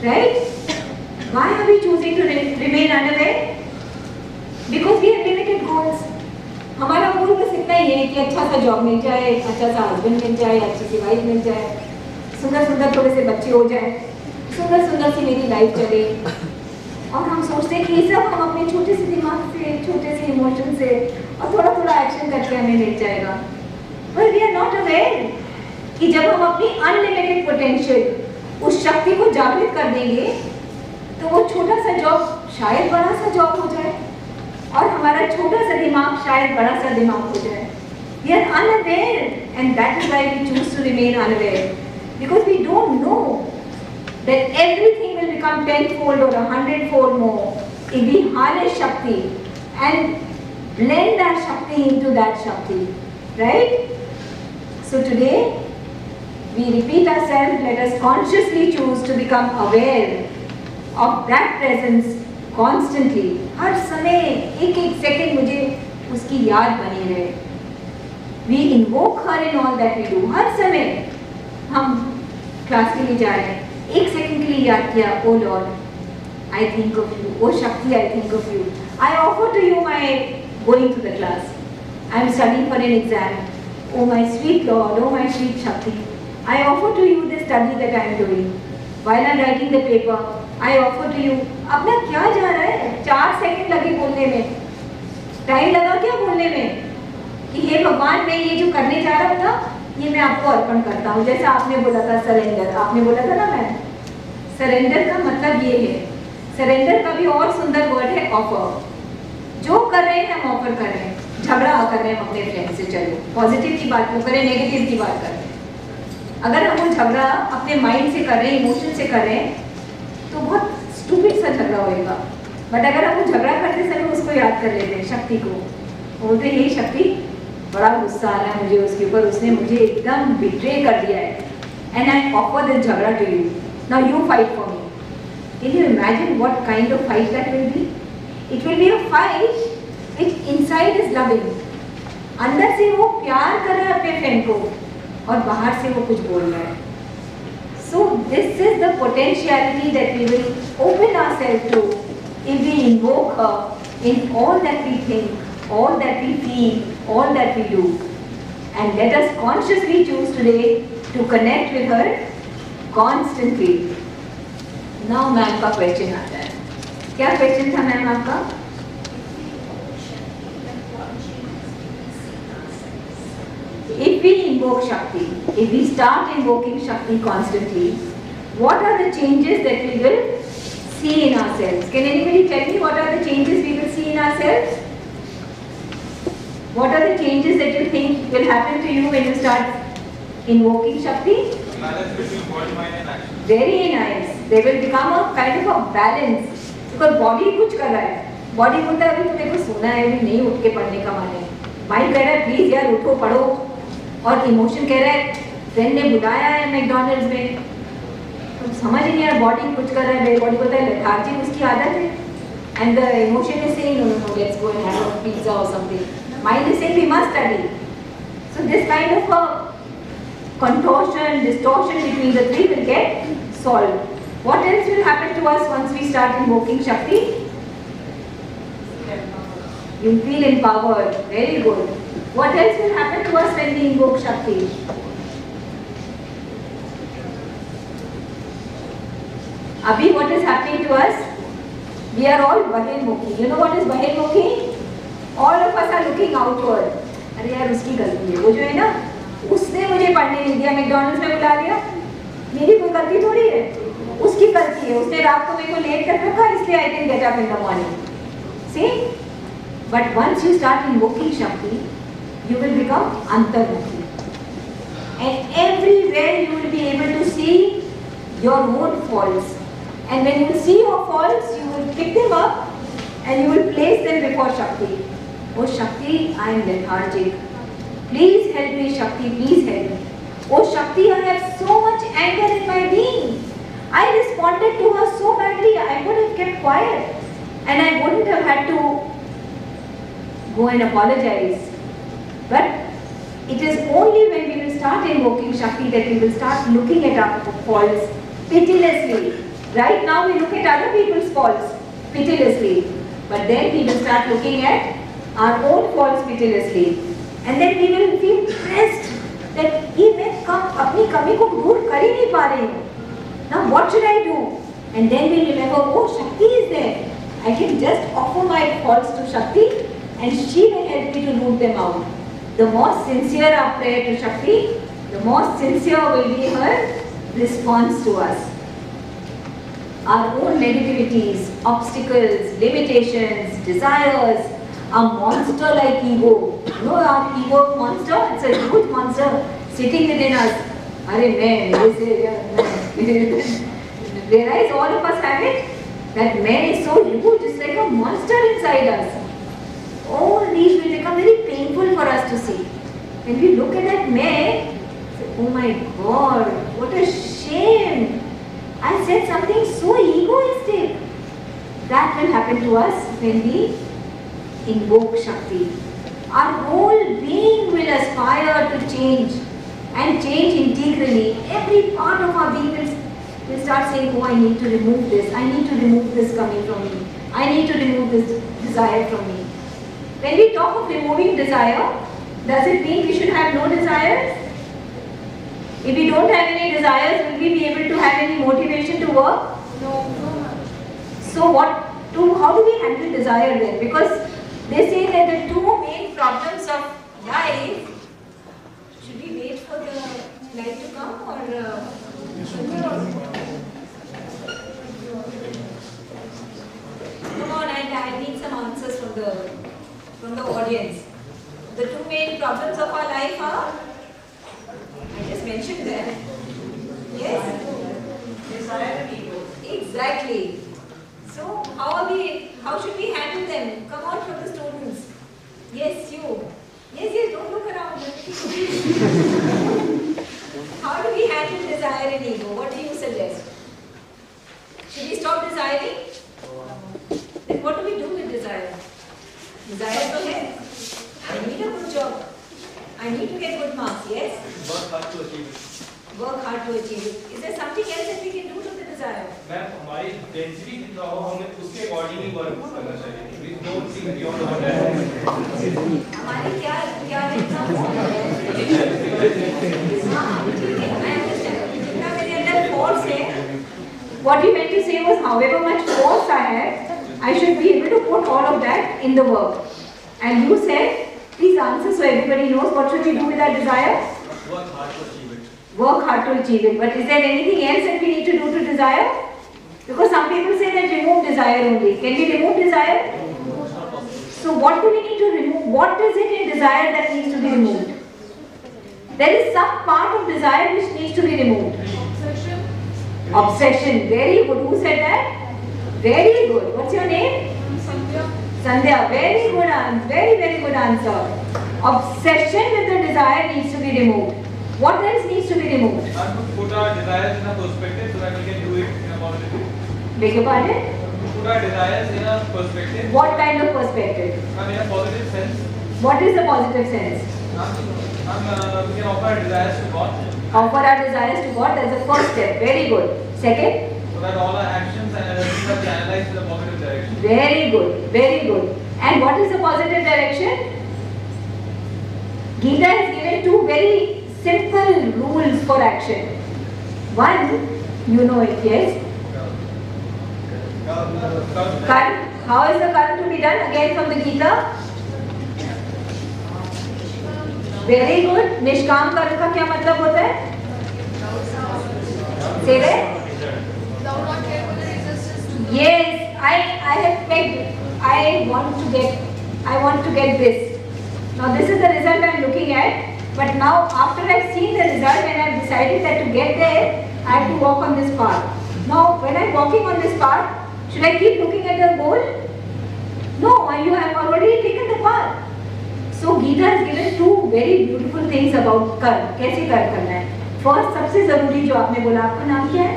Right? Why are we choosing to remain unaware? Because we have limited goals. हमारा गोल बस इतना ही है कि अच्छा सा job मिल जाए, अच्छा सा हस्बैंड मिल जाए, अच्छी सी वाइफ मिल जाए, सुंदर सुंदर थोड़े से बच्चे हो जाए, सुंदर सुंदर सी मेरी लाइफ चले। और हम सोचते हैं कि ये सब हम अपने छोटे से दिमाग से, छोटे से इमोशन से और थोड़ा थोड़ा एक्शन करके हमें मिल जाएगा। पर वी आर नॉट अवेयर कि जब हम अपनी अनलिमिटेड पोटेंशियल उस शक्ति को जागृत कर देंगे तो वो छोटा सा जॉब शायद बड़ा सा जॉब हो जाए और हमारा छोटा सा दिमाग शायद बड़ा सा दिमाग हो जाए। We are unaware, and that is why we choose to remain unaware, because we don't know that everything will become 10-fold or 100-fold more if we harness Shakti and blend our Shakti into that Shakti, right? So today we repeat ourselves. Let us consciously choose to become aware of that presence constantly. हर समय एक एक second मुझे उसकी याद बनी रहे. We invoke her in all that we do. हर समय हम क्लास के लिए जा रहे हैं, एक सेकंड के लिए याद किया, O Lord I think of you, O Shakti I think of you. I offer to you my going to the class. I am studying for an exam. Oh my sweet Lord, oh my sweet Shakti, I offer to you the study that I am doing. While I am writing the paper, I offer to you. अपना क्या जा रहा है? 4 second लगे बोलने में, time लगा क्या बोलने में कि हे भगवान मैं ये जो करने जा रहा हूँ ना, ये मैं आपको अर्पण करता हूँ. जैसे आपने बोला था सरेंडर, आपने बोला था ना मैम, सरेंडर का मतलब ये है. सरेंडर का भी और सुंदर वर्ड है ऑफर. जो कर रहे हैं हम ऑफर कर रहे हैं. झगड़ा कर रहे हैं अपने फ्रेंड से, चलो पॉजिटिव की बात न करें, नेगेटिव की बात करें. अगर हम वो झगड़ा अपने माइंड से कर रहे हैं, इमोशन से कर रहे हैं, तो बहुत स्टूपिड सा झगड़ा होएगा. बट अगर हम वो झगड़ा करते समय उसको याद कर लेते हैं, शक्ति को, बोलते हे शक्ति बड़ा गुस्सा आ रहा है मुझे उसके ऊपर, उसने मुझे एकदम बिट्रे कर दिया है, एंड आई ऑफर दिस झगड़ा to you, now you fight for me. Can you imagine what kind of fight that will be? It will be a fight which inside is loving. अंदर से वो प्यार कर रहा है अपने फ्रेंड को और बाहर से वो कुछ बोल रहा है. So this is the potentiality that we will open ourselves to if we invoke her in all that we think, all that we feel, all that we do. And let us consciously choose today to connect with her constantly. Now ma'am का question आता है. क्या question था ma'am आपका? If we invoke Shakti, if we start invoking Shakti constantly, what are the changes that we will see in ourselves? Can anybody tell me what are the changes we will see in ourselves? What are the changes that you think will happen to you when you start invoking Shakti? Balance between body, mind and action. Very nice. There will become a kind of a balance. Because body कुछ कर रहा है. Body बोलता है अभी तो मेरे को सोना है, अभी नहीं उठ के पढ़ने का मन है. Mind कह रहा है प्लीज यार उठो पढ़ो. और इमोशन कह रहा है फ्रेंड ने बुलाया है मैकडॉनल्ड्स में, तो समझ ही नहीं आ रहा. बॉडी कुछ कर रहा है, मेरी बॉडी बोलता है लेथार्जी उसकी आदत है. And the emotion is saying, no, no, no, let's go and have a pizza or something. Mind is saying we must study. So this kind of a contortion, distortion between the three will get solved. What else will happen to us once we start invoking Shakti? You feel empowered. Very good. What else will happen to us when we invoke Shakti? Abhi, what is happening to us? We are all Bahirmukhi. You know what is Bahirmukhi? All of us are looking outward. अरे यार उसकी गलती है, वो जो है ना, उसने मुझे पढ़ने नहीं दिया, मैकडॉनल्ड्स में बुला लिया, मेरी कोई गलती थोड़ी है, उसकी गलती है, उसने रात को मेरे को लेट कर रखा, इसलिए I didn't get up in the morning. See? But once you start invoking Shakti, you will become Antarmukhi. And everywhere you will be able to see your own faults. And when you see your faults, you will pick them up and you will place them before Shakti. Oh Shakti, I am lethargic. Please help me, Shakti, please help me. Oh Shakti, I have so much anger in my being. I responded to her so badly, I would have kept quiet. And I wouldn't have had to go and apologize. But it is only when we will start invoking Shakti that we will start looking at our faults pitilessly. Right now we look at other people's faults pitilessly. But then we will start looking at our own faults pitilessly. And then we will feel pressed that ये मैं अपनी कमी को दूर कर ही नहीं पा रही हूँ. Now what should I do? And then we remember, oh Shakti is there. I can just offer my faults to Shakti and she will help me to root them out. The more sincere our prayer to Shakti, the more sincere will be her response to us. Our own negativities, obstacles, limitations, desires, a monster like ego. You know our ego monster? It's a huge monster sitting within us. Realize all of us have it? That man is so huge, it's like a monster inside us. All these will become very painful for us to see. When we look at that man, say, oh my God, what a shame. I said something so egoistic. That will happen to us when we invoke Shakti. Our whole being will aspire to change and change integrally. Every part of our being will start saying, oh, I need to remove this. I need to remove this coming from me. I need to remove this desire from me. When we talk of removing desire, does it mean we should have no desires? If we don't have any desires, will we be able to have any motivation to work? No. So how do we handle desire then? Because they say that the two main problems of life, should we wait for the light to come or come on, I need some answers from the audience. The two main problems of our life are, I just mentioned that. Yes? Desire and ego. Exactly. So how should we handle them? Come on from the students. Yes, you. Yes, don't look around. How do we handle desire and ego? What do you suggest? Should we stop desiring? Then what do we do with desire? Desire to get. I need a good job. I need to get good marks, yes? Work hard to achieve it. Work hard to achieve it. Is there something else that we can do to the desire? Ma'am हमारी density कितना हो हमें उसके according ही work करना चाहिए. We don't think beyond our density. हमारी क्या इतना हो? हाँ, ठीक है, I understand. जितना मेरे अंदर force है, what you meant to say was however much force I have, I should be able to put all of that in the work. And you said, please answer so everybody knows what should we do with our desire? Work hard to achieve it. Work hard to achieve it. But is there anything else that we need to do to desire? Because some people say that remove desire only. Can we remove desire? So what do we need to remove? What is it in desire that needs to be removed? There is some part of desire which needs to be removed. Obsession. Very good. Who said that? Very good. What's your name? Sandhya. Very good. Very, very good answer. Obsession with the desire needs to be removed. What else needs to be removed? And to put our desires in a perspective so that we can do it in a positive way. Beg your pardon? put our desires in a perspective. What kind of perspective? In a positive sense. What is the positive sense? We can offer our desires to God. Offer our desires to God, that's the first step. Very good. Second? So that all our actions and everything are analyzed in a positive direction. Very good, very good. And what is the positive direction? Gita has given two very simple rules for action. One, you know it, yes? Karma. How is the karma to be done? Again from the Gita. Very good. Nishkam karma का क्या मतलब होता है? Say that. Yes, I have pegged. I want to get this. Now this is the result I am looking at. But now after I have seen the result and I have decided that to get there, I have to walk on this path. Now when I am walking on this path, should I keep looking at the goal? No, you have already taken the path. So Gita has given two very beautiful things about कर्म. कैसे कर्म करना है? First, सबसे जरूरी जो आपने बोला, आपका नाम क्या है?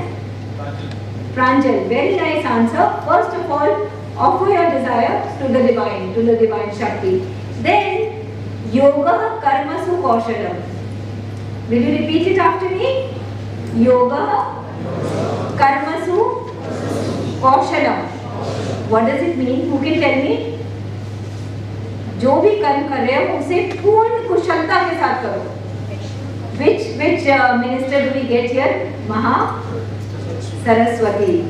Pranjal. Very nice answer. First of all, offer your desire to the divine Shakti. Then, yoga karmasu kaushalam. Will you repeat it after me? Yoga karmasu kaushalam. What does it mean? Who can tell me? जो भी कर्म कर रहे हो उसे पूर्ण कुशलता के साथ करो. Which minister do we get here? Maha Saraswati.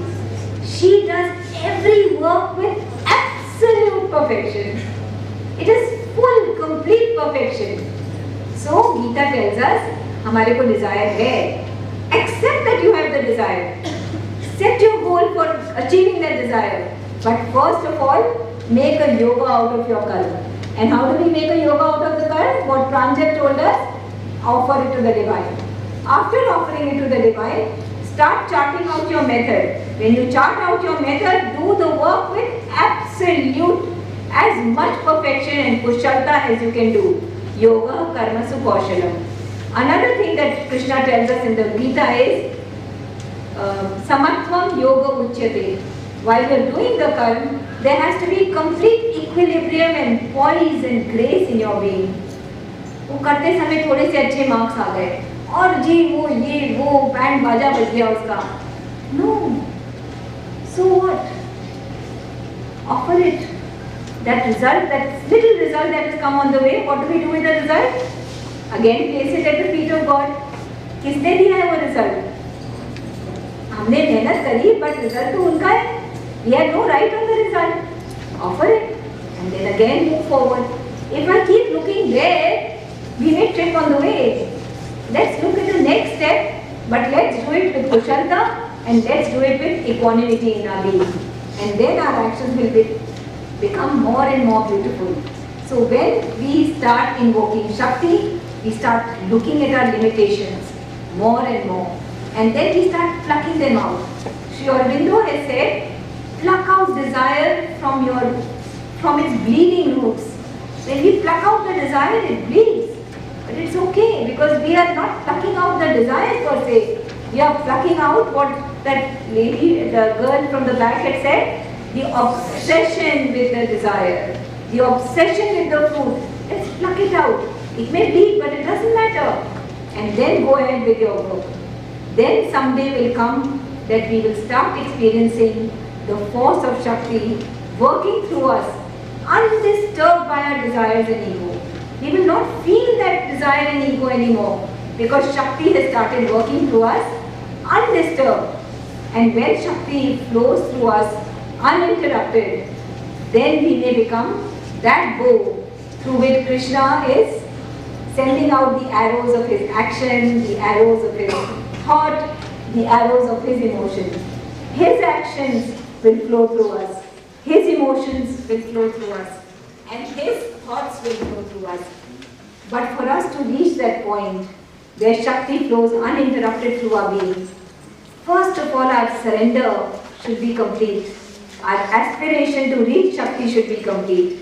She does every work with absolute perfection. It is full, complete perfection. So Gita tells us, हमारे को desire है. Accept that you have the desire. Set your goal for achieving that desire. But first of all, make a yoga out of your karma. And how do we make a yoga out of the karma? What Pranjal told us, offer it to the divine. After offering it to the divine, start charting out your method. When you chart out your method, do the work with absolute, as much perfection and kushalta as you can do. Yoga karmasu kaushalam. Another thing that Krishna tells us in the Gita is samatvam yoga uchyate. While you are doing the karma, there has to be complete equilibrium and poise and grace in your being. वो करते समय थोड़े से अच्छे marks आ गए और जी वो band बाजा बज गया उसका. No. So what? Offer it. That result, that little result that has come on the way, what do we do with the result? Again, place it at the feet of God. किसने दिया है वो result? हमने मेहनत करी, but result तो उनका है. We have no right on the result. Offer it, and then again move forward. If I keep looking there, we may trip on the way. Let's look at the next step, but let's do it with kushalta and let's do it with equanimity in our being. And then our actions will become more and more beautiful. So when we start invoking Shakti, we start looking at our limitations more and more. And then we start plucking them out. Sri Aurobindo has said, pluck out desire from its bleeding roots. When we pluck out the desire, it bleeds. But it's okay because we are not plucking out the desires per se. We are plucking out what that lady, the girl from the back had said, the obsession with the desire, the obsession with the food. Let's pluck it out. It may bleed, but it doesn't matter. And then go ahead with your work. Then someday will come that we will start experiencing the force of Shakti working through us, undisturbed by our desires and ego. We will not feel that desire and ego anymore because Shakti has started working through us undisturbed. And when Shakti flows through us uninterrupted, then we may become that bow through which Krishna is sending out the arrows of his action, the arrows of his thought, the arrows of his emotions. His actions will flow through us. His emotions will flow through us. And his thoughts will flow through us. But for us to reach that point where Shakti flows uninterrupted through our beings, first of all our surrender should be complete. Our aspiration to reach Shakti should be complete.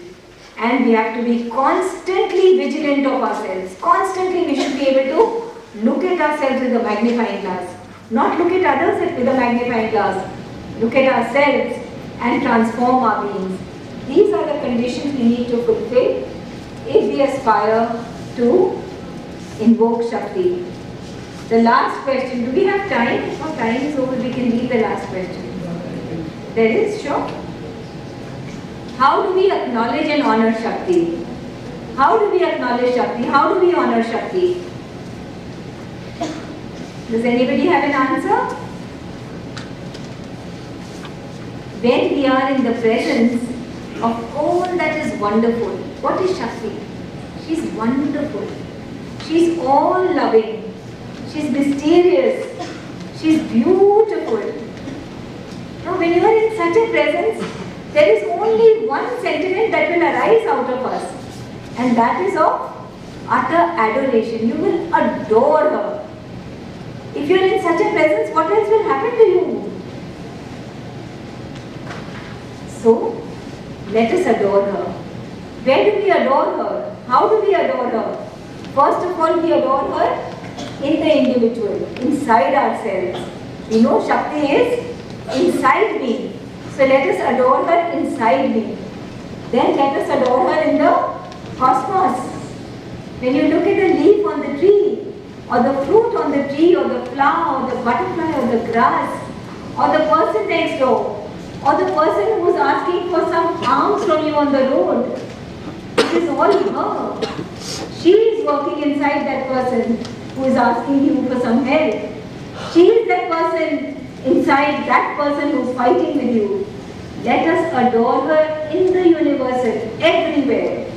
And we have to be constantly vigilant of ourselves. Constantly we should be able to look at ourselves with a magnifying glass. Not look at others with a magnifying glass. Look at ourselves and transform our beings. These are the conditions we need to fulfill if we aspire to invoke Shakti. The last question, do we have time? If our time is over, we can leave the last question. There is, sure. How do we acknowledge and honor Shakti? How do we acknowledge Shakti? How do we honor Shakti? Does anybody have an answer? When we are in the presence of all that is wonderful, what is Shakti? She's wonderful. She's all loving. She's mysterious. She's beautiful. Now when you are in such a presence, there is only one sentiment that will arise out of us, and that is of utter adoration. You will adore her. If you are in such a presence, what else will happen to you? So, let us adore her. Where do we adore her? How do we adore her? First of all, we adore her in the individual, inside ourselves. We know Shakti is inside me. So let us adore her inside me. Then let us adore her in the cosmos. When you look at the leaf on the tree, or the fruit on the tree, or the flower, or the butterfly, or the grass, or the person next door, or the person who is asking for some alms from you on the road, it is all her. She is working inside that person who is asking you for some help. She is that person inside that person who is fighting with you. Let us adore her in the universal, everywhere.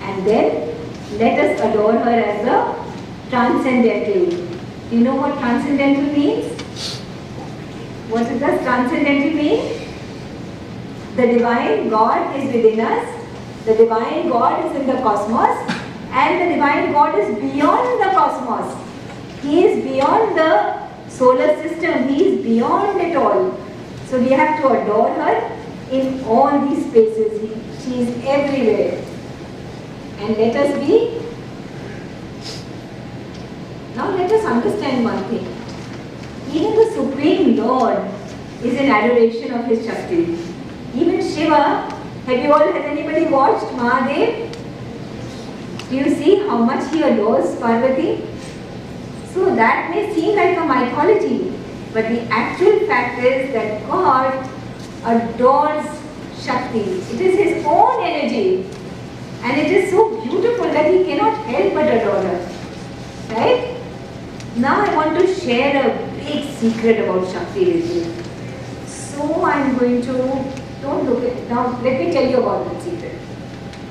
And then let us adore her as the transcendental. Do you know what transcendental means? What does transcendental mean? The divine God is within us. The divine God is in the cosmos. And the divine God is beyond the cosmos. He is beyond the solar system. He is beyond it all. So we have to adore her in all these spaces. She is everywhere. And let us be. Now let us understand one thing. Even the Supreme Lord is in adoration of his Shakti. Even Shiva, has anybody watched Mahadev? Do you see how much he adores Parvati? So that may seem like a mythology, but the actual fact is that God adores Shakti. It is his own energy, and it is so beautiful that he cannot help but adore her. Right? Now I want to share a big secret about Shakti with you. So I am going to, don't look at it. Now let me tell you about the secret.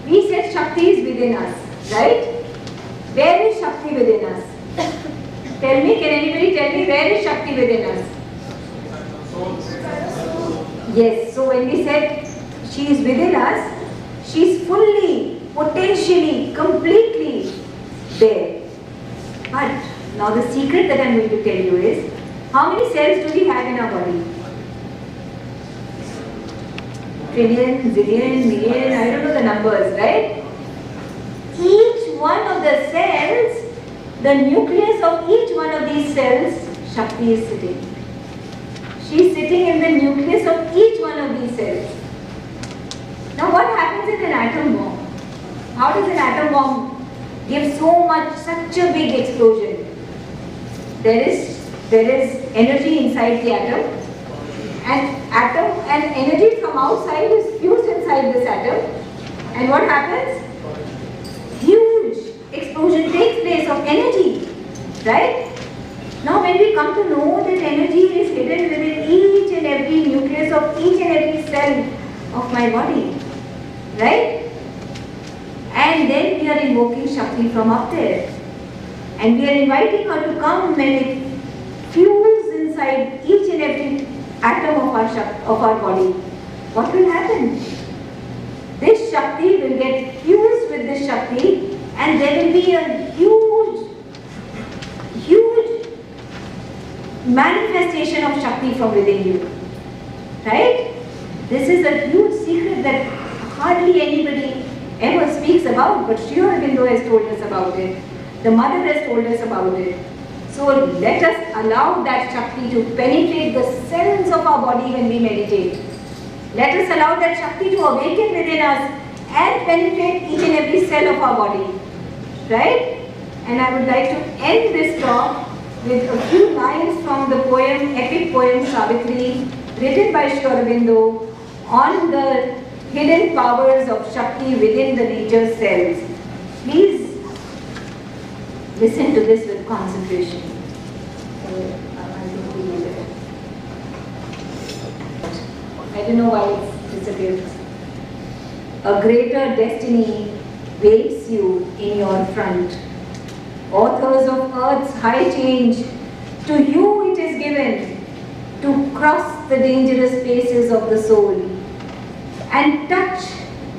We said Shakti is within us, right? Where is Shakti within us? Tell me, can anybody tell me where is Shakti within us? Yes, so when we said she is within us, she is fully, potentially, completely there. But now the secret that I am going to tell you is, how many cells do we have in our body? Trillion, zillion, million, I don't know the numbers, right? Each one of the cells, the nucleus of each one of these cells, Shakti is sitting. She is sitting in the nucleus of each one of these cells. Now what happens in an atom bomb? How does an atom bomb give such a big explosion? There is energy inside the atom, and energy from outside is fused inside this atom. And what happens? Huge explosion takes place of energy, right? Now when we come to know that energy is hidden within each and every nucleus of each and every cell of my body, right? And then we are invoking Shakti from up there. And we are inviting her to come and fuse inside each and every atom of our body. What will happen? This Shakti will get fused with this Shakti, and there will be a huge manifestation of Shakti from within you. Right? This is a huge secret that hardly anybody ever speaks about, but Sri Aurobindo has told us about it. The mother has told us about it. So let us allow that Shakti to penetrate the cells of our body when we meditate. Let us allow that Shakti to awaken within us and penetrate each and every cell of our body. Right? And I would like to end this talk with a few lines from the poem, epic poem Savitri, written by Sri Aurobindo on the hidden powers of Shakti within the nature's cells. Please listen to this with concentration. I don't know why it's disappeared. A greater destiny waits you in your front. Authors of earth's high change, to you it is given to cross the dangerous spaces of the soul and touch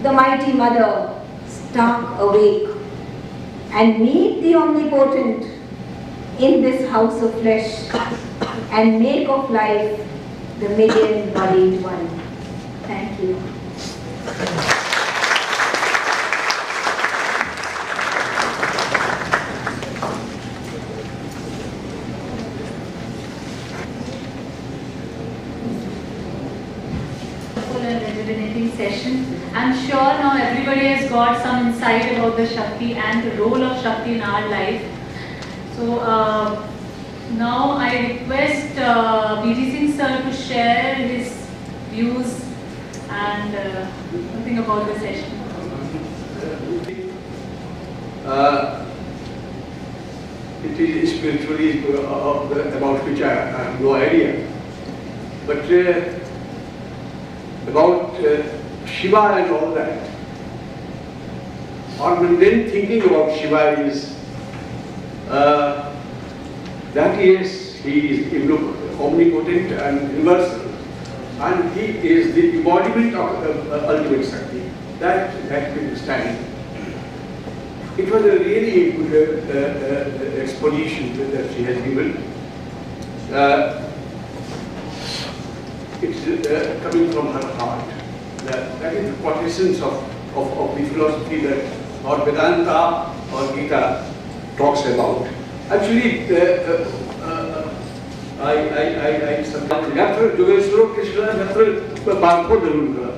the mighty mother stark awake and meet the omnipotent in this house of flesh and make of life the million-bodied one. Thank you. And rejuvenating session. I'm sure now everybody has got some insight about the Shakti and the role of Shakti in our life. So now I request B.G. Singh sir to share his views and something about the session. It is spiritually about which I have no idea. But about Shiva and all that, our mundane thinking about Shiva is that he is omnipotent and universal, and he is the embodiment of ultimate Shakti. That we understand. It was a really good exposition that she has given. It's coming from her heart. That is the quintessence of the philosophy that or Vedanta or Gita talks about. Actually, I sometimes yatra Jogeshwara Krishna yatra Bharpo Darunga.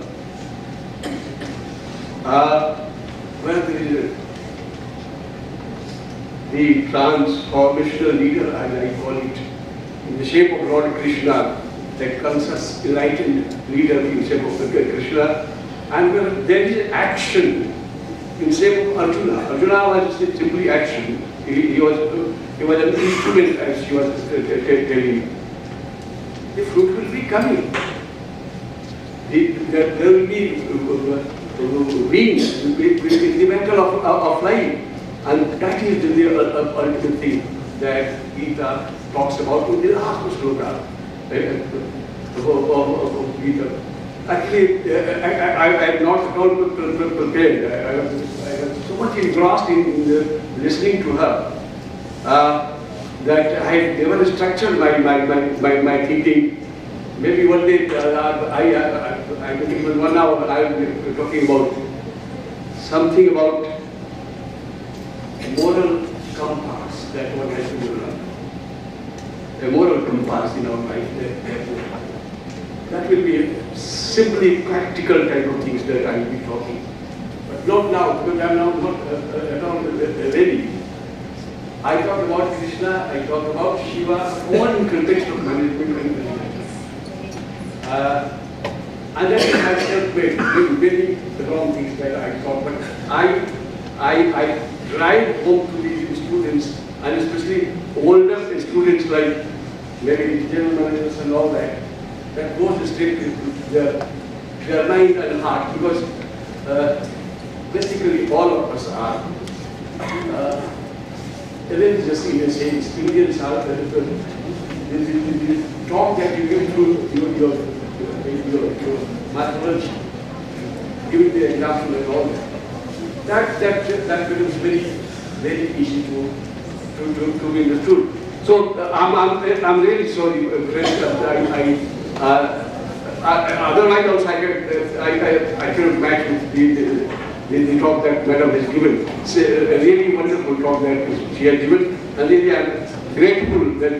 Where there is the transformational leader, as I call it, in the shape of Lord Krishna, that conscious enlightened leader in shape of Krishna, and where there is action in shape of Arjuna. Arjuna was simply action. He was an instrument, as she was telling. The fruit will be coming. There will be wings in the metal of life, and that is the ultimate thing that Gita talks about in the last sloka of Gita. Actually, I am not at all prepared. I am so much engrossed in listening to her that I have never structured my thinking. Maybe one day, I think it was 1 hour, I will be talking about something about moral compass that one has to develop. A moral compass in our life. That will be simply practical type of things that I will be talking. But not now, because I am now not at all ready. I talk about Krishna, I talk about Shiva, all in context of management and management. And then I have self-made, many wrong things that I thought, but I drive home to these students, and especially older students like maybe general managers and all that, that goes straight to their mind and heart, because basically all of us are religious in a sense. Indians are the talk that you give through your methodology, giving the example and all that. That becomes very easy to be understood. So I'm really sorry, friends. Otherwise also I cannot match with the talk that Madam has given. It's a really wonderful talk that she has given, and really I'm grateful that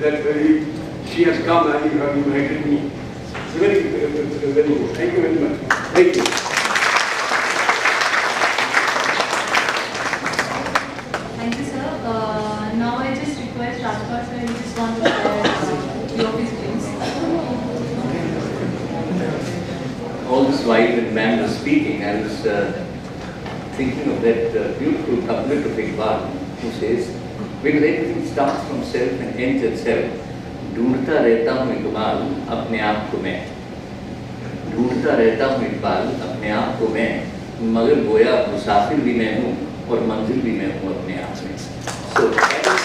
she has come and you have invited me. Very good. Thank you very much. Thank you. Thank you, sir. Now I just request Rajpal sir, you just want to share your views. All this while when man was speaking, I was thinking of that beautiful couplet of Iqbal who says, because everything starts from self and ends at self. ढूंढता रहता हूँ इकबाल अपने आप को मैं, ढूंढता रहता हूँ इकबाल अपने आप को मैं, मगर गोया मुसाफिर भी मैं हूँ और मंजिल भी मैं हूँ अपने आप में. So that is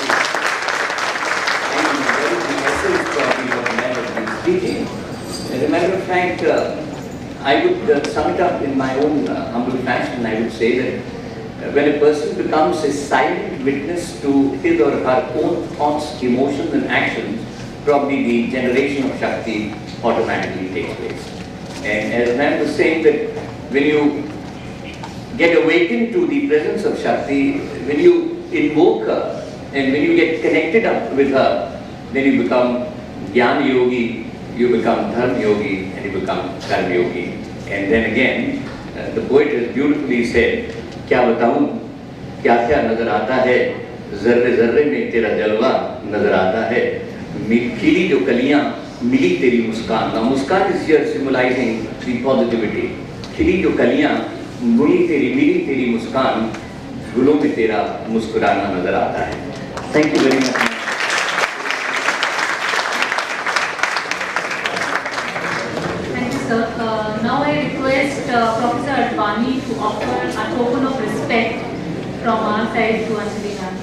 the essence probably of man has been speaking. As a matter of fact, I would sum it up in my own humble fashion. I would say that when a person becomes a silent witness to his or her own thoughts, emotions and actions, probably the generation of Shakti automatically takes place. And as Ma'am was saying that when you get awakened to the presence of Shakti, when you invoke her and when you get connected up with her, then you become Jnana Yogi, you become Dharma Yogi and you become Karma Yogi. And then again, the poet has beautifully said, क्या बताऊं, क्या क्या नजर आता है, जर्रे जर्रे में तेरा जलवा नजर आता है, खिली जो कलियां मिली तेरी मुस्कान. Now Muskan is here symbolizing the positivity. खिली जो कलियां मिली तेरी मुस्कान, फूलों में तेरा मुस्कुराना नजर आता है. Thank you very much. Thank you, sir. Now I request Professor Advani to offer a token of respect from our side to Anjali ma'am.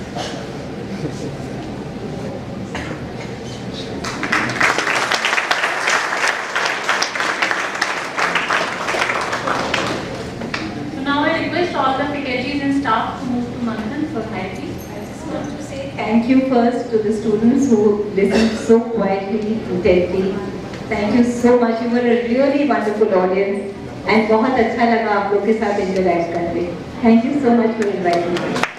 So now I request all the faculties and staff to move to Manthan for high tea. I just want to say thank you first to the students who listened so quietly, intently. Thank you so much. You were a really wonderful audience and बहुत अच्छा लगा आप लोग के साथ interact करके. Thank you so much for inviting me.